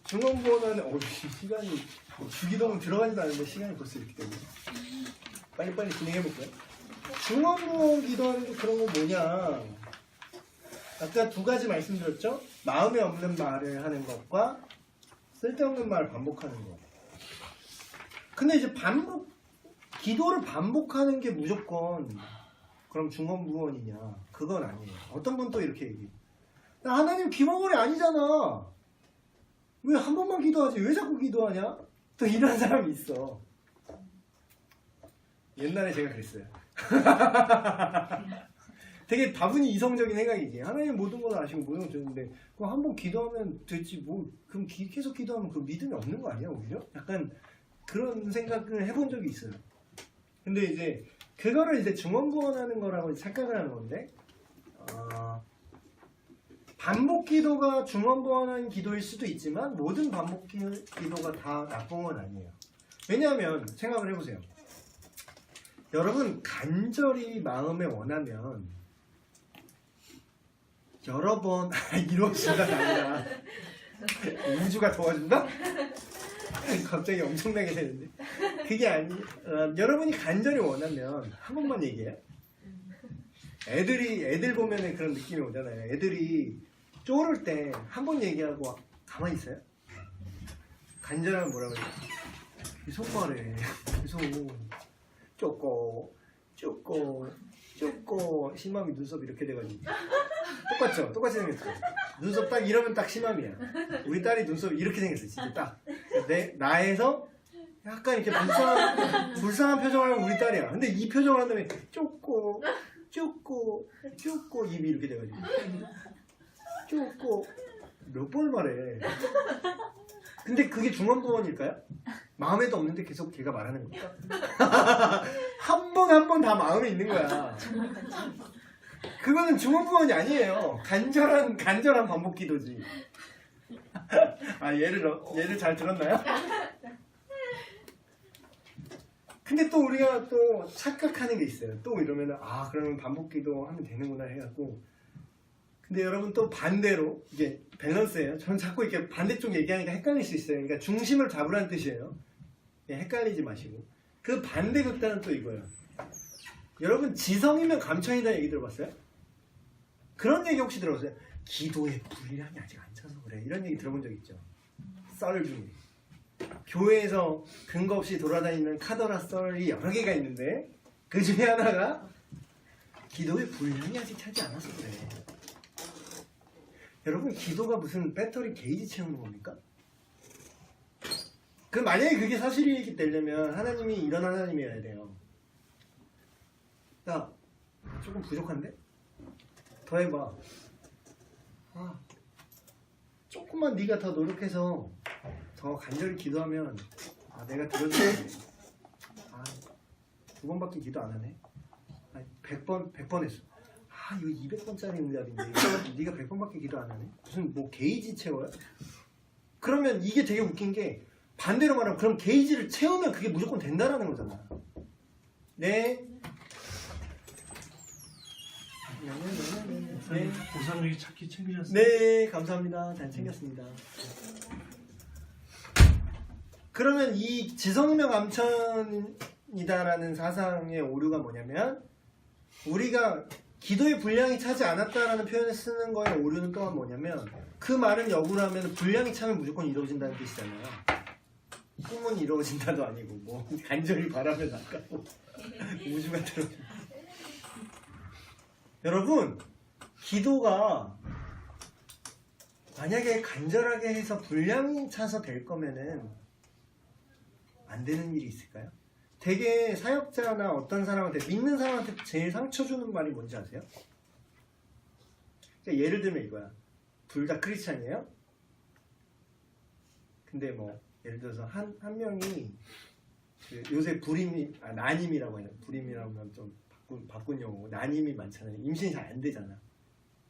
중원부원은 시간이 주기동은 들어가지도 않는데 시간이 벌써 이렇게 되네. 빨리빨리 진행해볼게요. 중원부원 기도하는 게 그런 거 뭐냐? 아까 두 가지 말씀드렸죠? 마음에 없는 말을 하는 것과 쓸데없는 말을 반복하는 것. 근데 이제 기도를 반복하는 게 무조건 그럼 중원부원이냐? 그건 아니에요. 어떤 분 또 이렇게 얘기해요. 하나님 기머거리 아니잖아. 왜 한 번만 기도하지? 왜 자꾸 기도하냐? 또 이런 사람이 있어. 옛날에 제가 그랬어요. 되게 다분히 이성적인 생각이지. 하나님 모든 걸 아시고 모든 걸 주는데 그럼 한 번 기도하면 됐지. 뭐 그럼 계속 기도하면 그 믿음이 없는 거 아니야 오히려? 약간 그런 생각을 해본 적이 있어요. 근데 이제 그거를 이제 중원부원하는 거라고 착각을 하는 건데 반복 기도가 중원부원한 기도일 수도 있지만 모든 반복 기도가 다 나쁜 건 아니에요. 왜냐하면 생각을 해보세요. 여러분 간절히 마음에 원하면 여러 번 이루어진다가 아니라 우주가 도와준다? 갑자기 엄청나게 되는데 그게 여러분이 간절히 원하면 한 번만 얘기해요. 애들 보면은 그런 느낌이 오잖아요. 애들이 쪼를 때 한 번 얘기하고 가만히 있어요? 간절하면 뭐라고 해요? 계속 말해. 계속 쪼꼬 심함이 눈썹 이렇게 돼가지고 똑같죠? 똑같이 생겼죠? 눈썹 딱 이러면 딱 심함이야. 우리 딸이 눈썹 이렇게 생겼어 진짜 딱. 나에서 약간 이렇게 불쌍한 표정을 하면 우리 딸이야. 근데 이 표정을 한 다음에 쪼꼬 입이 이렇게 돼가지고 쪼꼬 몇 번을 말해. 근데 그게 중원부원일까요? 마음에도 없는데 계속 걔가 말하는 거야. 한 번 다 마음에 있는 거야. 그거는 중원부원이 아니에요. 간절한 반복 기도지. 얘를 잘 들었나요? 근데 또 우리가 또 착각하는 게 있어요. 또 이러면은 그러면 반복 기도하면 되는구나 해갖고. 근데 여러분 또 반대로 이게 밸런스예요. 저는 자꾸 이렇게 반대쪽 얘기하니까 헷갈릴 수 있어요. 그러니까 중심을 잡으라는 뜻이에요. 헷갈리지 마시고. 그 반대 극단은 또 이거예요. 여러분 지성이면 감천이다 얘기 들어봤어요? 그런 얘기 혹시 들어봤어요? 기도의 분량이 아직 안 차서 그래. 이런 얘기 들어본 적 있죠? 썰 중에. 교회에서 근거 없이 돌아다니는 카더라 썰이 여러 개가 있는데 그 중에 하나가 기도의 분량이 아직 차지 않아서 그래. 여러분 기도가 무슨 배터리 게이지 채우는 겁니까? 만약에 그게 사실이 되려면 하나님이 이런 하나님이어야 돼요. 야, 조금 부족한데? 더 해봐. 조금만 네가 더 노력해서 더 간절히 기도하면 내가 들어줄게. 2번밖에 기도 안 하네. 100번 했어. 이거 200번짜리 응답인데 네가 100번밖에 기도 안 하네. 무슨 뭐 게이지 채워요? 그러면 이게 되게 웃긴 게 반대로 말하면 그럼 게이지를 채우면 그게 무조건 된다라는 거잖아. 네. 네. 보상력이 찾기 챙기셨어요? 네, 감사합니다. 잘 챙겼습니다. 그러면 이 지성명 감천이다라는 사상의 오류가 뭐냐면 우리가 기도의 분량이 차지 않았다라는 표현을 쓰는 거의 오류는 또한 뭐냐면 그 말은 역으로 하면 분량이 차면 무조건 이루어진다는 뜻이잖아요. 꿈은 이루어진다도 아니고 뭐 간절히 바라면 아까워. 우주가 들어온다. 여러분 기도가 만약에 간절하게 해서 분량이 차서 될 거면은 안 되는 일이 있을까요? 되게 사역자나 어떤 사람한테 믿는 사람한테 제일 상처 주는 말이 뭔지 아세요? 그러니까 예를 들면 이거야. 둘 다 크리스찬이에요? 근데 뭐 예를 들어서 한 명이 그 요새 난임이라고 해요. 불임이라고 하면 좀 바꾼 용어고 난임이 많잖아요. 임신이 잘 안 되잖아.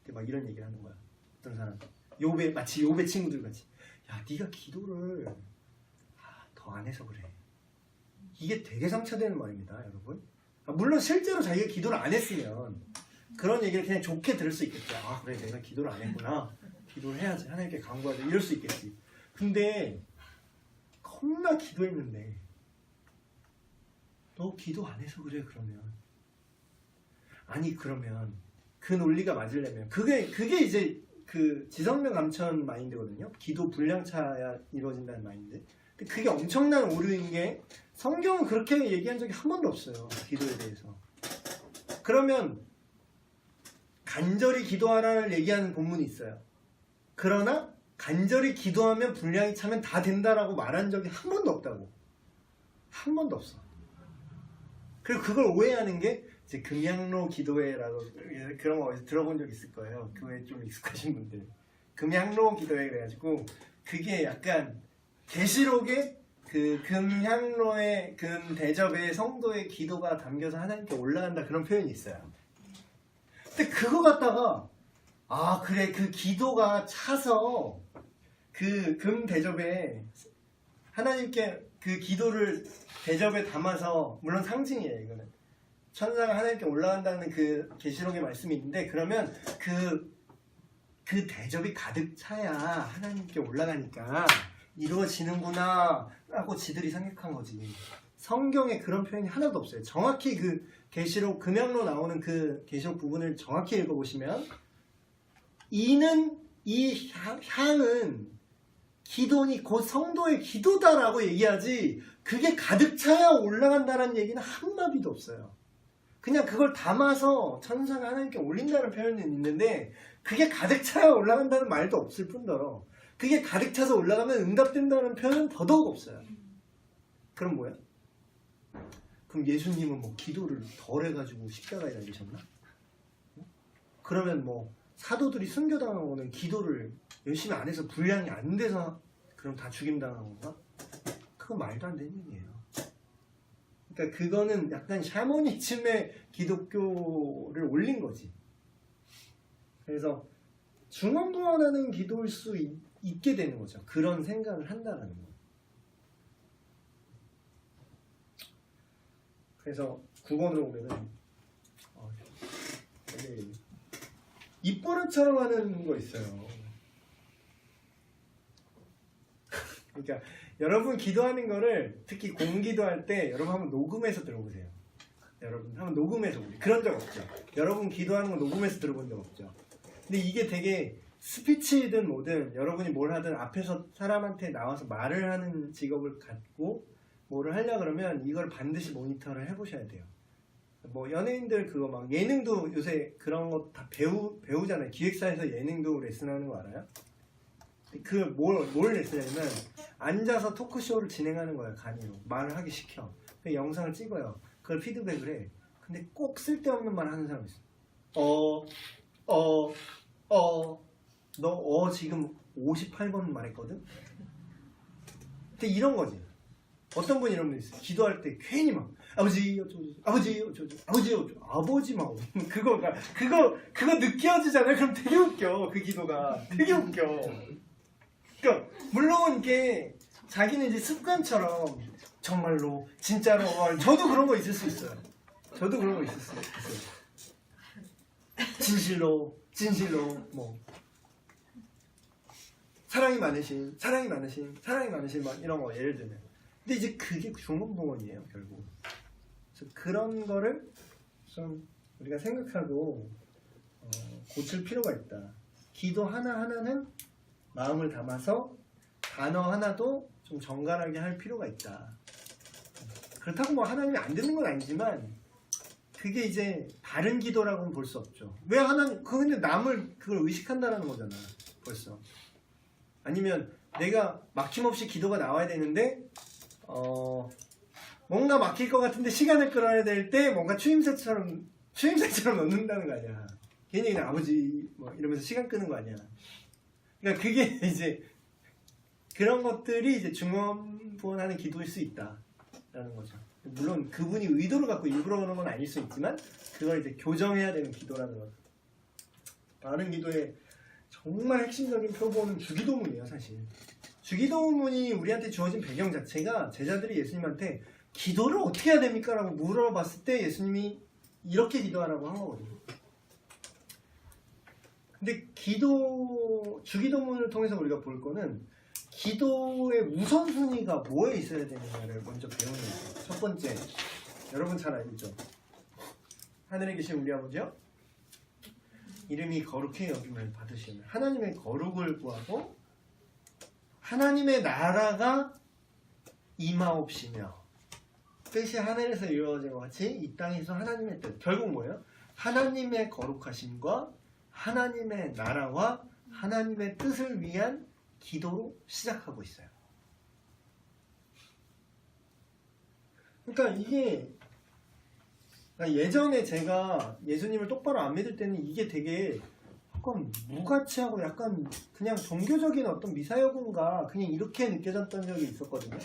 근데 막 이런 얘기를 하는 거야. 어떤 사람 마치 요배 친구들 같이 야 네가 기도를 더 안 해서 그래. 이게 되게 상처되는 말입니다, 여러분. 물론 실제로 자기가 기도를 안 했으면 그런 얘기를 그냥 좋게 들을 수 있겠죠. 아 그래 내가 기도를 안 했구나. 기도를 해야지. 하나님께 간구하자. 이럴 수 있겠지. 근데 겁나 기도했는데 너 기도 안 해서 그래 그러면 아니 그러면 그 논리가 맞으려면 그게 이제 그 지성명 감천 마인드거든요. 기도 불량차야 이루어진다는 마인드. 근데 그게 엄청난 오류인 게 성경은 그렇게 얘기한 적이 한 번도 없어요. 기도에 대해서. 그러면 간절히 기도하라를 얘기하는 본문이 있어요. 그러나 간절히 기도하면 분량이 차면 다 된다라고 말한 적이 한 번도 없다고. 한 번도 없어. 그리고 그걸 오해하는 게 이제 금양로 기도회라고 그런 거 어디서 들어본 적 있을 거예요. 교회 좀 익숙하신 분들. 금양로 기도회 그래가지고 그게 약간 계시록의 그 금향로의 금 대접의 성도의 기도가 담겨서 하나님께 올라간다 그런 표현이 있어요. 근데 그거 갖다가 아 그래 그 기도가 차서 그 금 대접에 하나님께 그 기도를 대접에 담아서 물론 상징이에요 이거는 천사가 하나님께 올라간다는 그 계시록의 말씀이 있는데 그러면 그 대접이 가득 차야 하나님께 올라가니까 이루어지는구나 라고 지들이 생각한 거지. 성경에 그런 표현이 하나도 없어요. 정확히 그 계시록 금양로 나오는 그 계시록 부분을 정확히 읽어보시면 이 향은 기도니 곧 성도의 기도다라고 얘기하지 그게 가득 차야 올라간다는 얘기는 한마디도 없어요. 그냥 그걸 담아서 천사가 하나님께 올린다는 표현은 있는데 그게 가득 차야 올라간다는 말도 없을 뿐더러 그게 가득 차서 올라가면 응답된다는 표현은 더더욱 없어요. 그럼 뭐야? 그럼 예수님은 뭐 기도를 덜 해가지고 십자가에 달리셨나? 그러면 뭐 사도들이 순교당하고는 기도를 열심히 안 해서 분량이 안 돼서 그럼 다 죽임당한 건가? 그건 말도 안 되는 얘기예요. 그러니까 그거는 약간 샤머니즘의 기독교를 올린 거지. 그래서 중언부언하는 기도일 수 있게 되는 거죠. 그런 생각을 한다라는 거. 그래서 9번으로 보면은 입버릇처럼 하는 거 있어요. 그러니까 여러분 기도하는 거를 특히 공기도할 때 여러분 한번 녹음해서 들어보세요. 여러분 한번 녹음해서 보세요. 그런 적 없죠. 여러분 기도하는 거 녹음해서 들어본 적 없죠. 근데 이게 되게 스피치든 뭐든 여러분이 뭘 하든 앞에서 사람한테 나와서 말을 하는 직업을 갖고 뭐를 하려 그러면 이걸 반드시 모니터를 해보셔야 돼요. 뭐 연예인들 그거 막 예능도 요새 그런 거 다 배우잖아요. 기획사에서 예능도 레슨하는 거 알아요? 뭘 레슨하냐면 앉아서 토크쇼를 진행하는 거야. 강의로 말을 하기 시켜. 그 영상을 찍어요. 그걸 피드백을 해. 근데 꼭 쓸데없는 말 하는 사람이 있어. 너 지금 58번 말했거든? 근데 이런 거지. 어떤 분이 이런 분 있어요. 기도할 때 괜히 막 아버지 어쩌고 아버지 어쩌고 아버지 어쩌고 아버지 막 그거 느껴지잖아요. 그럼 되게 웃겨. 그 기도가 되게 웃겨. 그러니까 물론 이게 자기는 이제 습관처럼 정말로 진짜로 저도 그런 거 있을 수 있어요. 저도 그런 거 있을 수 있어요. 진실로 뭐 사랑이 많으신 막 이런 거 예를 들면. 근데 이제 그게 중언부언이에요 결국. 그래서 그런 거를 좀 우리가 생각하고 고칠 필요가 있다. 기도 하나하나는 마음을 담아서 단어 하나도 좀 정갈하게 할 필요가 있다. 그렇다고 뭐 하나님이 안 듣는 건 아니지만 그게 이제 바른 기도라고는 볼 수 없죠. 왜 하나님 근데 남을 그걸 의식한다는 거잖아 벌써. 아니면 내가 막힘없이 기도가 나와야 되는데 뭔가 막힐 것 같은데 시간을 끌어야 될 때 뭔가 추임새처럼 넣는다는 거 아니야. 괜히 그냥 아버지 뭐 이러면서 시간 끄는 거 아니야. 그러니까 그게 이제 그런 것들이 이제 중원부원하는 기도일 수 있다라는 거죠. 물론 그분이 의도를 갖고 일부러 그런 건 아닐 수 있지만 그걸 이제 교정해야 되는 기도라는 거죠. 바른 기도의 정말 핵심적인 표본은 주기도문이에요, 사실. 주기도문이 우리한테 주어진 배경 자체가 제자들이 예수님한테 기도를 어떻게 해야 됩니까? 라고 물어봤을 때 예수님이 이렇게 기도하라고 한 거거든요. 근데 주기도문을 통해서 우리가 볼 거는 기도의 우선순위가 뭐에 있어야 되느냐를 먼저 배우는 거예요. 첫 번째, 여러분 잘 알죠? 하늘에 계신 우리 아버지요, 이름이 거룩히 여김을 받으시면 하나님의 거룩을 구하고 하나님의 나라가 임하옵시며 뜻이 하늘에서 이루어진 것 같이 이 땅에서 하나님의 뜻, 결국 뭐예요? 하나님의 거룩하심과 하나님의 나라와 하나님의 뜻을 위한 기도로 시작하고 있어요. 그러니까 이게 예전에 제가 예수님을 똑바로 안 믿을 때는 이게 되게 약간 무가치하고 약간 그냥 종교적인 어떤 미사여군가 그냥 이렇게 느껴졌던 적이 있었거든요.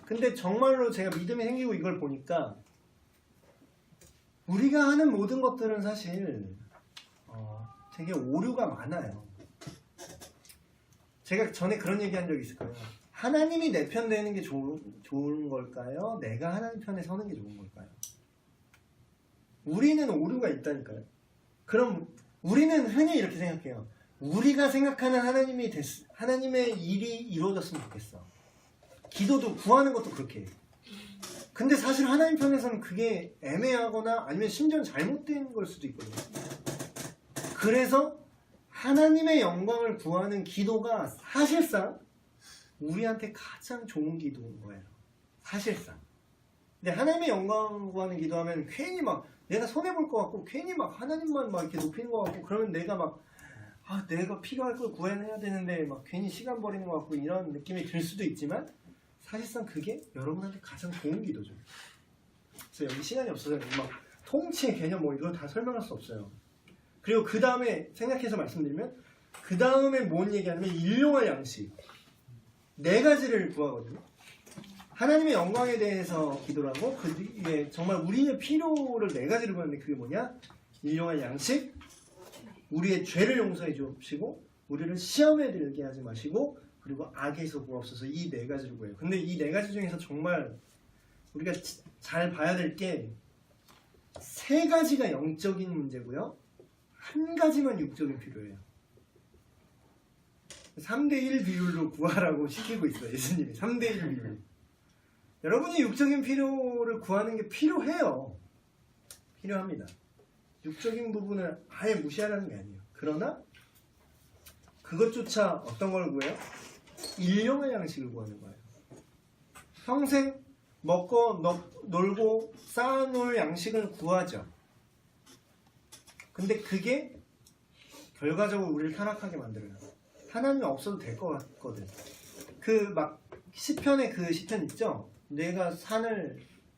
근데 정말로 제가 믿음이 생기고 이걸 보니까 우리가 하는 모든 것들은 사실 되게 오류가 많아요. 제가 전에 그런 얘기 한 적이 있을 거예요. 하나님이 내 편 되는 게 좋은 걸까요? 내가 하나님 편에 서는 게 좋은 걸까요? 우리는 오류가 있다니까요. 그럼 우리는 흔히 이렇게 생각해요. 우리가 생각하는 하나님의 일이 이루어졌으면 좋겠어. 기도도 구하는 것도 그렇게 해요. 근데 사실 하나님 편에서는 그게 애매하거나 아니면 심지어 잘못된 걸 수도 있거든요. 그래서 하나님의 영광을 구하는 기도가 사실상 우리한테 가장 좋은 기도인 거예요. 사실상. 근데 하나님의 영광 구하는 기도하면 괜히 막 내가 손해볼 것 같고 괜히 막 하나님만 막 이렇게 높이는 것 같고 그러면 내가 막 내가 필요할 걸 구해내야 되는데 막 괜히 시간 버리는 것 같고 이런 느낌이 들 수도 있지만 사실상 그게 여러분한테 가장 좋은 기도죠. 그래서 여기 시간이 없어서 막 통치의 개념 뭐 이걸 다 설명할 수 없어요. 그리고 그 다음에 생각해서 말씀드리면 그 다음에 뭔 얘기하냐면 일용할 양식 네 가지를 구하거든요. 하나님의 영광에 대해서 기도를 하고 그 뒤에 정말 우리의 필요를 네 가지를 구하는데 그게 뭐냐? 일용할 양식, 우리의 죄를 용서해 주옵시고 우리를 시험에 들게 하지 마시고 그리고 악에서 구하옵소서. 이 네 가지를 구해요. 근데 이 네 가지 중에서 정말 우리가 잘 봐야 될 게 세 가지가 영적인 문제고요. 한 가지만 육적인 필요해요. 3대1 비율로 구하라고 시키고 있어요. 예수님이 3대1 비율. 여러분이 육적인 필요를 구하는 게 필요해요. 필요합니다. 육적인 부분을 아예 무시하라는 게 아니에요. 그러나 그것조차 어떤 걸 구해요? 일용할 양식을 구하는 거예요. 평생 먹고 놀고 쌓아놓을 양식을 구하죠. 근데 그게 결과적으로 우리를 타락하게 만들어요. 하나님이 없어도 될 것 같거든. 그 막 시편에 그 시편 있죠? 내가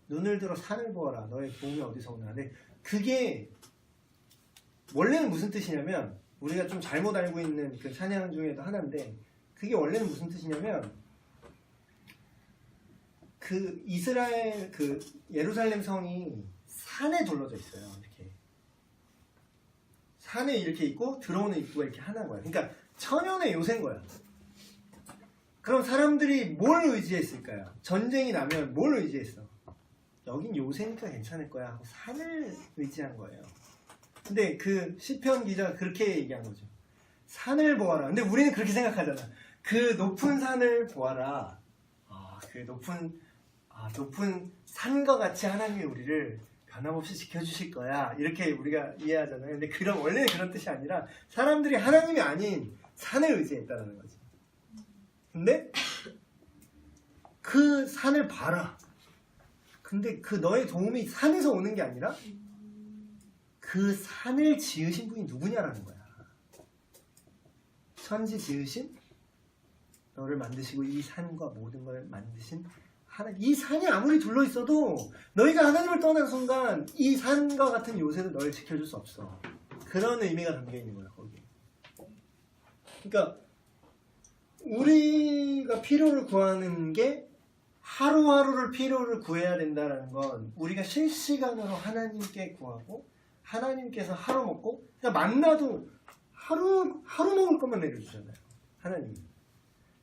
눈을 들어 산을 보아라. 너의 도움이 어디서 오나. 근데 그게 원래는 무슨 뜻이냐면 우리가 좀 잘못 알고 있는 그 찬양 중에도 하나인데 그게 원래는 무슨 뜻이냐면 그 이스라엘 그 예루살렘 성이 산에 둘러져 있어요. 이렇게 산에 이렇게 있고 들어오는 입구가 이렇게 하나인 거야. 그러니까 천연의 요새인 거야. 그럼 사람들이 뭘 의지했을까요? 전쟁이 나면 뭘 의지했어? 여긴 요새니까 괜찮을 거야 하고 산을 의지한 거예요. 근데 그 시편 기자가 그렇게 얘기한 거죠. 산을 보아라. 근데 우리는 그렇게 생각하잖아. 그 높은 산을 보아라. 그 높은 산과 같이 하나님이 우리를 변함없이 지켜주실 거야. 이렇게 우리가 이해하잖아요. 근데 원래는 그런 뜻이 아니라 사람들이 하나님이 아닌 산을 의지했다는 거지. 근데 그 산을 봐라. 근데 그 너의 도움이 산에서 오는 게 아니라 그 산을 지으신 분이 누구냐라는 거야. 천지 지으신 너를 만드시고 이 산과 모든 걸 만드신 하나님. 이 산이 아무리 둘러 있어도 너희가 하나님을 떠난 순간 이 산과 같은 요새도 너를 지켜줄 수 없어. 그런 의미가 담겨 있는 거야 거기. 그러니까 우리가 필요를 구하는 게 하루하루를 필요를 구해야 된다는 건 우리가 실시간으로 하나님께 구하고 하나님께서 하루 먹고 그냥 만나도 하루 먹을 것만 내려주잖아요. 하나님이.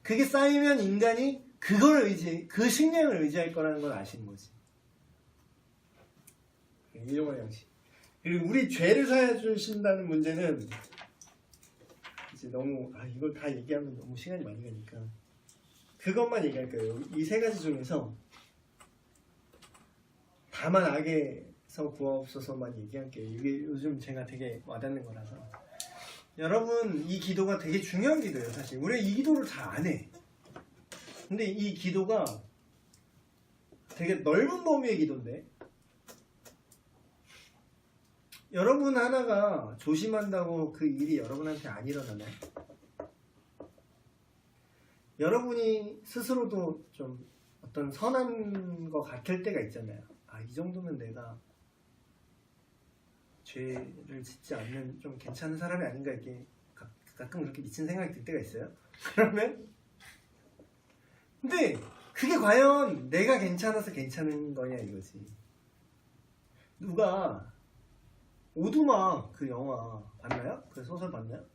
그게 쌓이면 인간이 그 식량을 의지할 거라는 걸 아시는 거지. 일용할 양식. 그리고 우리 죄를 사해 주신다는 문제는 이제 너무 이걸 다 얘기하면 너무 시간이 많이 가니까 그것만 얘기할 거예요. 이 세 가지 중에서 다만 악에서 구하옵소서만 얘기할게요. 이게 요즘 제가 되게 와닿는 거라서. 여러분, 이 기도가 되게 중요한 기도예요. 사실 우리가 이 기도를 잘 안 해. 근데 이 기도가 되게 넓은 범위의 기도인데 여러분 하나가 조심한다고 그 일이 여러분한테 안 일어나나요? 여러분이 스스로도 좀 어떤 선한 거 같을 때가 있잖아요. 이 정도면 내가 죄를 짓지 않는 좀 괜찮은 사람이 아닌가 이렇게 가끔 그렇게 미친 생각이 들 때가 있어요. 그러면 근데 그게 과연 내가 괜찮아서 괜찮은 거냐 이거지. 누가 오두막 그 영화 봤나요? 그 소설 봤나요?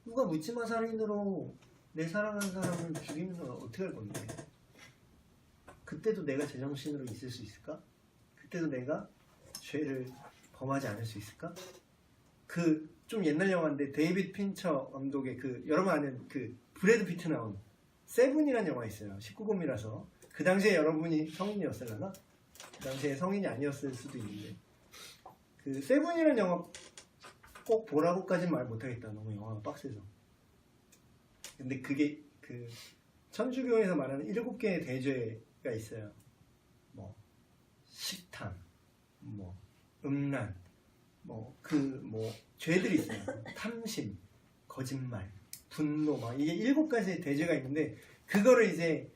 누가 묻지마 살인으로 내 사랑하는 사람을 죽이면 어떻게 할 건데? 그때도 내가 제정신으로 있을 수 있을까? 그때도 내가 죄를 범하지 않을 수 있을까? 그 좀 옛날 영화인데 데이빗 핀처 감독의 그 여러분 아는 그 브래드 피트 나온 세븐이라는 영화 있어요. 19금이라서 그 당시에 여러분이 성인이었을라나? 그 당시에 성인이 아니었을 수도 있는데 그 세븐이라는 영화 꼭 보라고까지는 말 못하겠다. 너무 영화가 빡세서. 근데 그게 그 천주교에서 말하는 7개의 대죄가 있어요. 뭐 식탐, 뭐 음란, 죄들이 있어요. 탐심, 거짓말, 분노, 이게 7가지의 대죄가 있는데 그거를 이제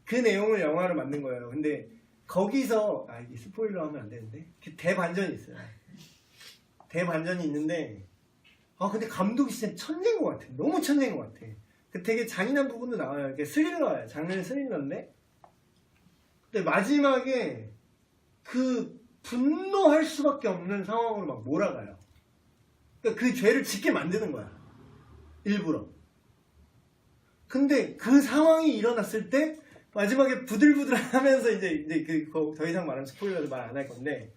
그 내용을 영화로 만든 거예요. 근데 거기서 이게 스포일러 하면 안 되는데 대반전이 있어요. 대반전이 있는데 근데 감독이 진짜 천재인 것 같아. 너무 천재인 것 같아. 되게 잔인한 부분도 나와요. 이게 스릴러예요. 장르는 스릴러인데 근데 마지막에 그 분노할 수밖에 없는 상황으로 막 몰아가요. 그러니까 그 죄를 짓게 만드는 거야. 일부러. 근데 그 상황이 일어났을 때 마지막에 부들부들 하면서 이제 더 이상 말하면 스포일러도 말 안 할 건데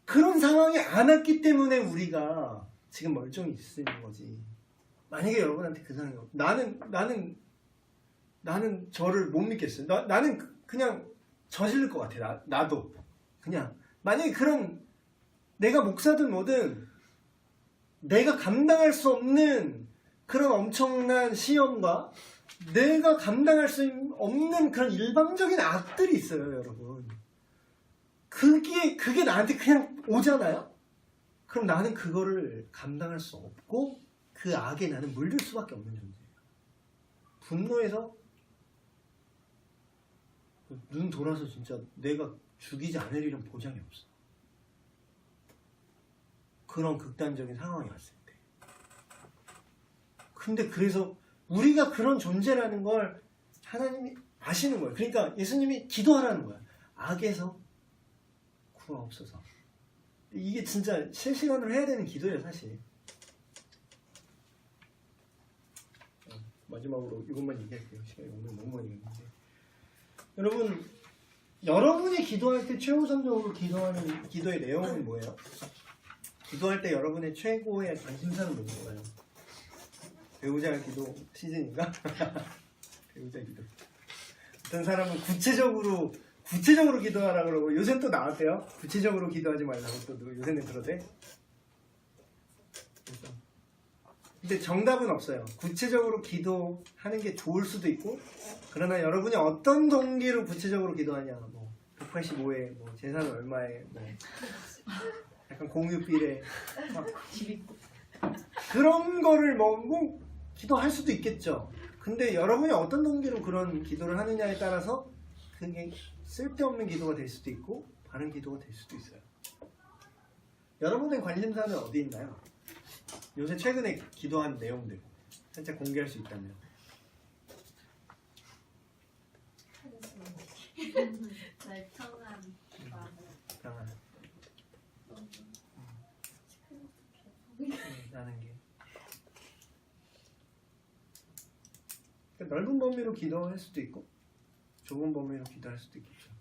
그런 상황이 안 왔기 때문에 우리가 지금 멀쩡히 있는 거지. 만약에 여러분한테 그 상황이 나는 저를 못 믿겠어요. 나는 그냥 저지를 것 같아. 나도 그냥 만약에 그런 내가 목사든 뭐든 내가 감당할 수 없는 그런 엄청난 시험과 내가 감당할 수 없는 그런 일방적인 악들이 있어요, 여러분. 그게 나한테 그냥 오잖아요? 그럼 나는 그거를 감당할 수 없고 그 악에 나는 물들 수밖에 없는 존재예요. 분노해서 눈 돌아서 진짜 내가 죽이지 않을 일은 보장이 없어. 그런 극단적인 상황이 왔을 때. 근데 그래서 우리가 그런 존재라는 걸 하나님이 아시는 거예요. 그러니까 예수님이 기도하라는 거야. 악에서 구하옵소서. 이게 진짜 실시간으로 해야 되는 기도예요, 사실. 마지막으로 이것만 얘기할게요. 시간이 오늘 너무 많이 갔는데. 여러분, 여러분이 기도할 때 최우선적으로 기도하는 기도의 내용은 뭐예요? 기도할 때 여러분의 최고의 관심사는 뭔가요? 배우자 기도 시즌인가? 배우자 기도. 어떤 사람은 구체적으로 기도하라 그러고 요새 또 나왔대요. 구체적으로 기도하지 말라고 또 요새는 그러대. 그래서 근데 정답은 없어요. 구체적으로 기도하는 게 좋을 수도 있고 그러나 여러분이 어떤 동기로 구체적으로 기도하냐 185에 재산 얼마에 약간 공유비례 그런 거를 기도할 수도 있겠죠. 근데 여러분이 어떤 동기로 그런 기도를 하느냐에 따라서 그게 쓸데없는 기도가 될 수도 있고 바른 기도가 될 수도 있어요. 여러분의 관심사는 어디 있나요? 요새 최근에 기도한 내용들 살짝 공개할 수 있다면. 날 평안 마음을 강한. 라는 게. 그러니까 넓은 범위로 기도할 수도 있고 좁은 범위로 기도할 수도 있겠죠.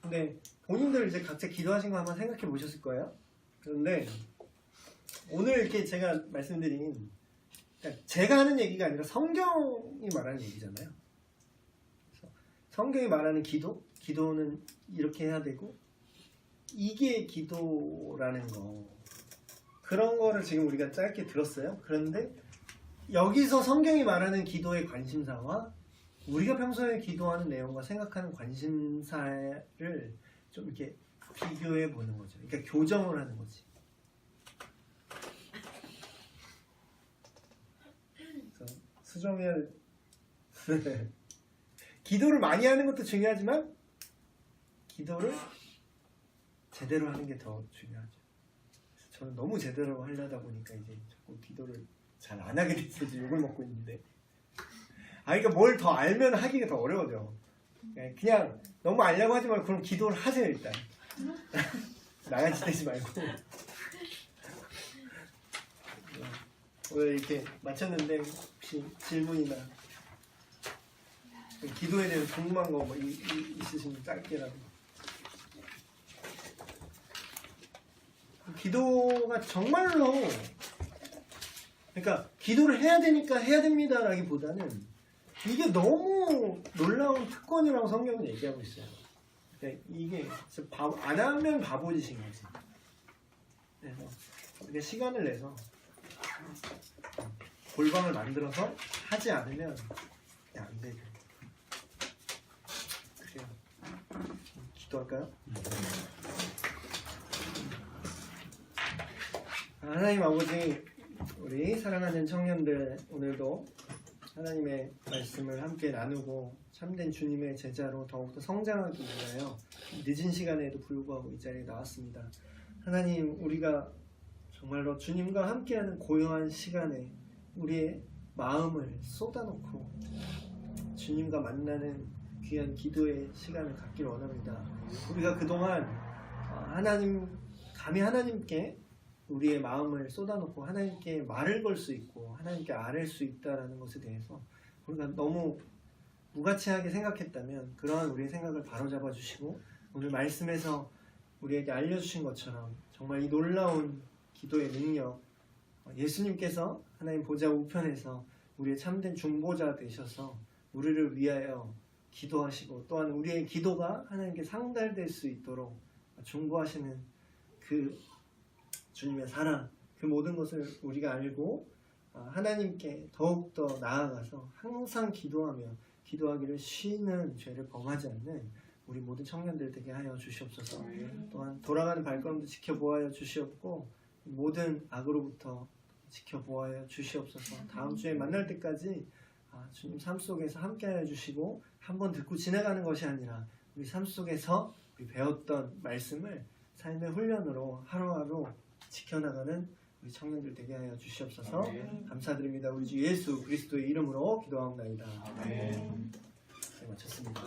근데 본인들 이제 각자 기도하신 거 한번 생각해 보셨을 거예요. 그런데 오늘 이렇게 제가 말씀드린 그러니까 제가 하는 얘기가 아니라 성경이 말하는 얘기잖아요. 그래서 성경이 말하는 기도는 이렇게 해야 되고 이게 기도라는 거 그런 거를 지금 우리가 짧게 들었어요. 그런데 여기서 성경이 말하는 기도의 관심사와 우리가 평소에 기도하는 내용과 생각하는 관심사를 좀 이렇게 비교해 보는 거죠. 그러니까 교정을 하는 거지. 그래서 수정을 기도를 많이 하는 것도 중요하지만 기도를 제대로 하는 게 더 중요하죠. 저는 너무 제대로 하려다 보니까 이제 자꾸 기도를 잘 안 하게 돼서 이제 욕을 먹고 있는데 그러니까 뭘 더 알면 하기가 더 어려워져. 그냥 너무 알려고 하지 말고 그럼 기도를 하세요 일단. 나같이 되지 말고. 오늘 이렇게 마쳤는데 혹시 질문이나 기도에 대해서 궁금한 거 뭐 있으시면 짧게라도. 기도가 정말로 그러니까 기도를 해야 되니까 해야 됩니다라기보다는 이게 너무 놀라운 특권이라고 성경은 얘기하고 있어요. 그러니까 이게 안 하면 바보짓인 거지. 그래서 이렇게 시간을 내서 골방을 만들어서 하지 않으면 안 되죠. 그래요. 기도할까요? 하나님 아버지, 우리 사랑하는 청년들 오늘도 하나님의 말씀을 함께 나누고 참된 주님의 제자로 더욱더 성장하기 위하여 늦은 시간에도 불구하고 이 자리에 나왔습니다. 하나님, 우리가 정말로 주님과 함께하는 고요한 시간에 우리의 마음을 쏟아놓고 주님과 만나는 귀한 기도의 시간을 갖기를 원합니다. 우리가 그동안 감히 하나님께 우리의 마음을 쏟아놓고 하나님께 말을 걸 수 있고 하나님께 아뢰 수 있다는 것에 대해서 우리가 너무 무가치하게 생각했다면 그러한 우리의 생각을 바로잡아 주시고 오늘 말씀에서 우리에게 알려주신 것처럼 정말 이 놀라운 기도의 능력, 예수님께서 하나님 보좌 우편에서 우리의 참된 중보자 되셔서 우리를 위하여 기도하시고 또한 우리의 기도가 하나님께 상달될 수 있도록 중보하시는 그 주님의 사랑, 그 모든 것을 우리가 알고 하나님께 더욱더 나아가서 항상 기도하기를 쉬는 죄를 범하지 않는 우리 모든 청년들 되게 하여 주시옵소서. 또한 돌아가는 발걸음도 지켜보아여 주시옵고 모든 악으로부터 지켜보아여 주시옵소서. 다음 주에 만날 때까지 주님 삶 속에서 함께하여 주시고 한번 듣고 지나가는 것이 아니라 우리 삶 속에서 우리 배웠던 말씀을 삶의 훈련으로 하루하루 지켜나가는 우리 청년들 되게 하여 주시옵소서. 감사드립니다. 우리 주 예수 그리스도의 이름으로 기도하옵나이다. 아멘. 네, 마쳤습니다.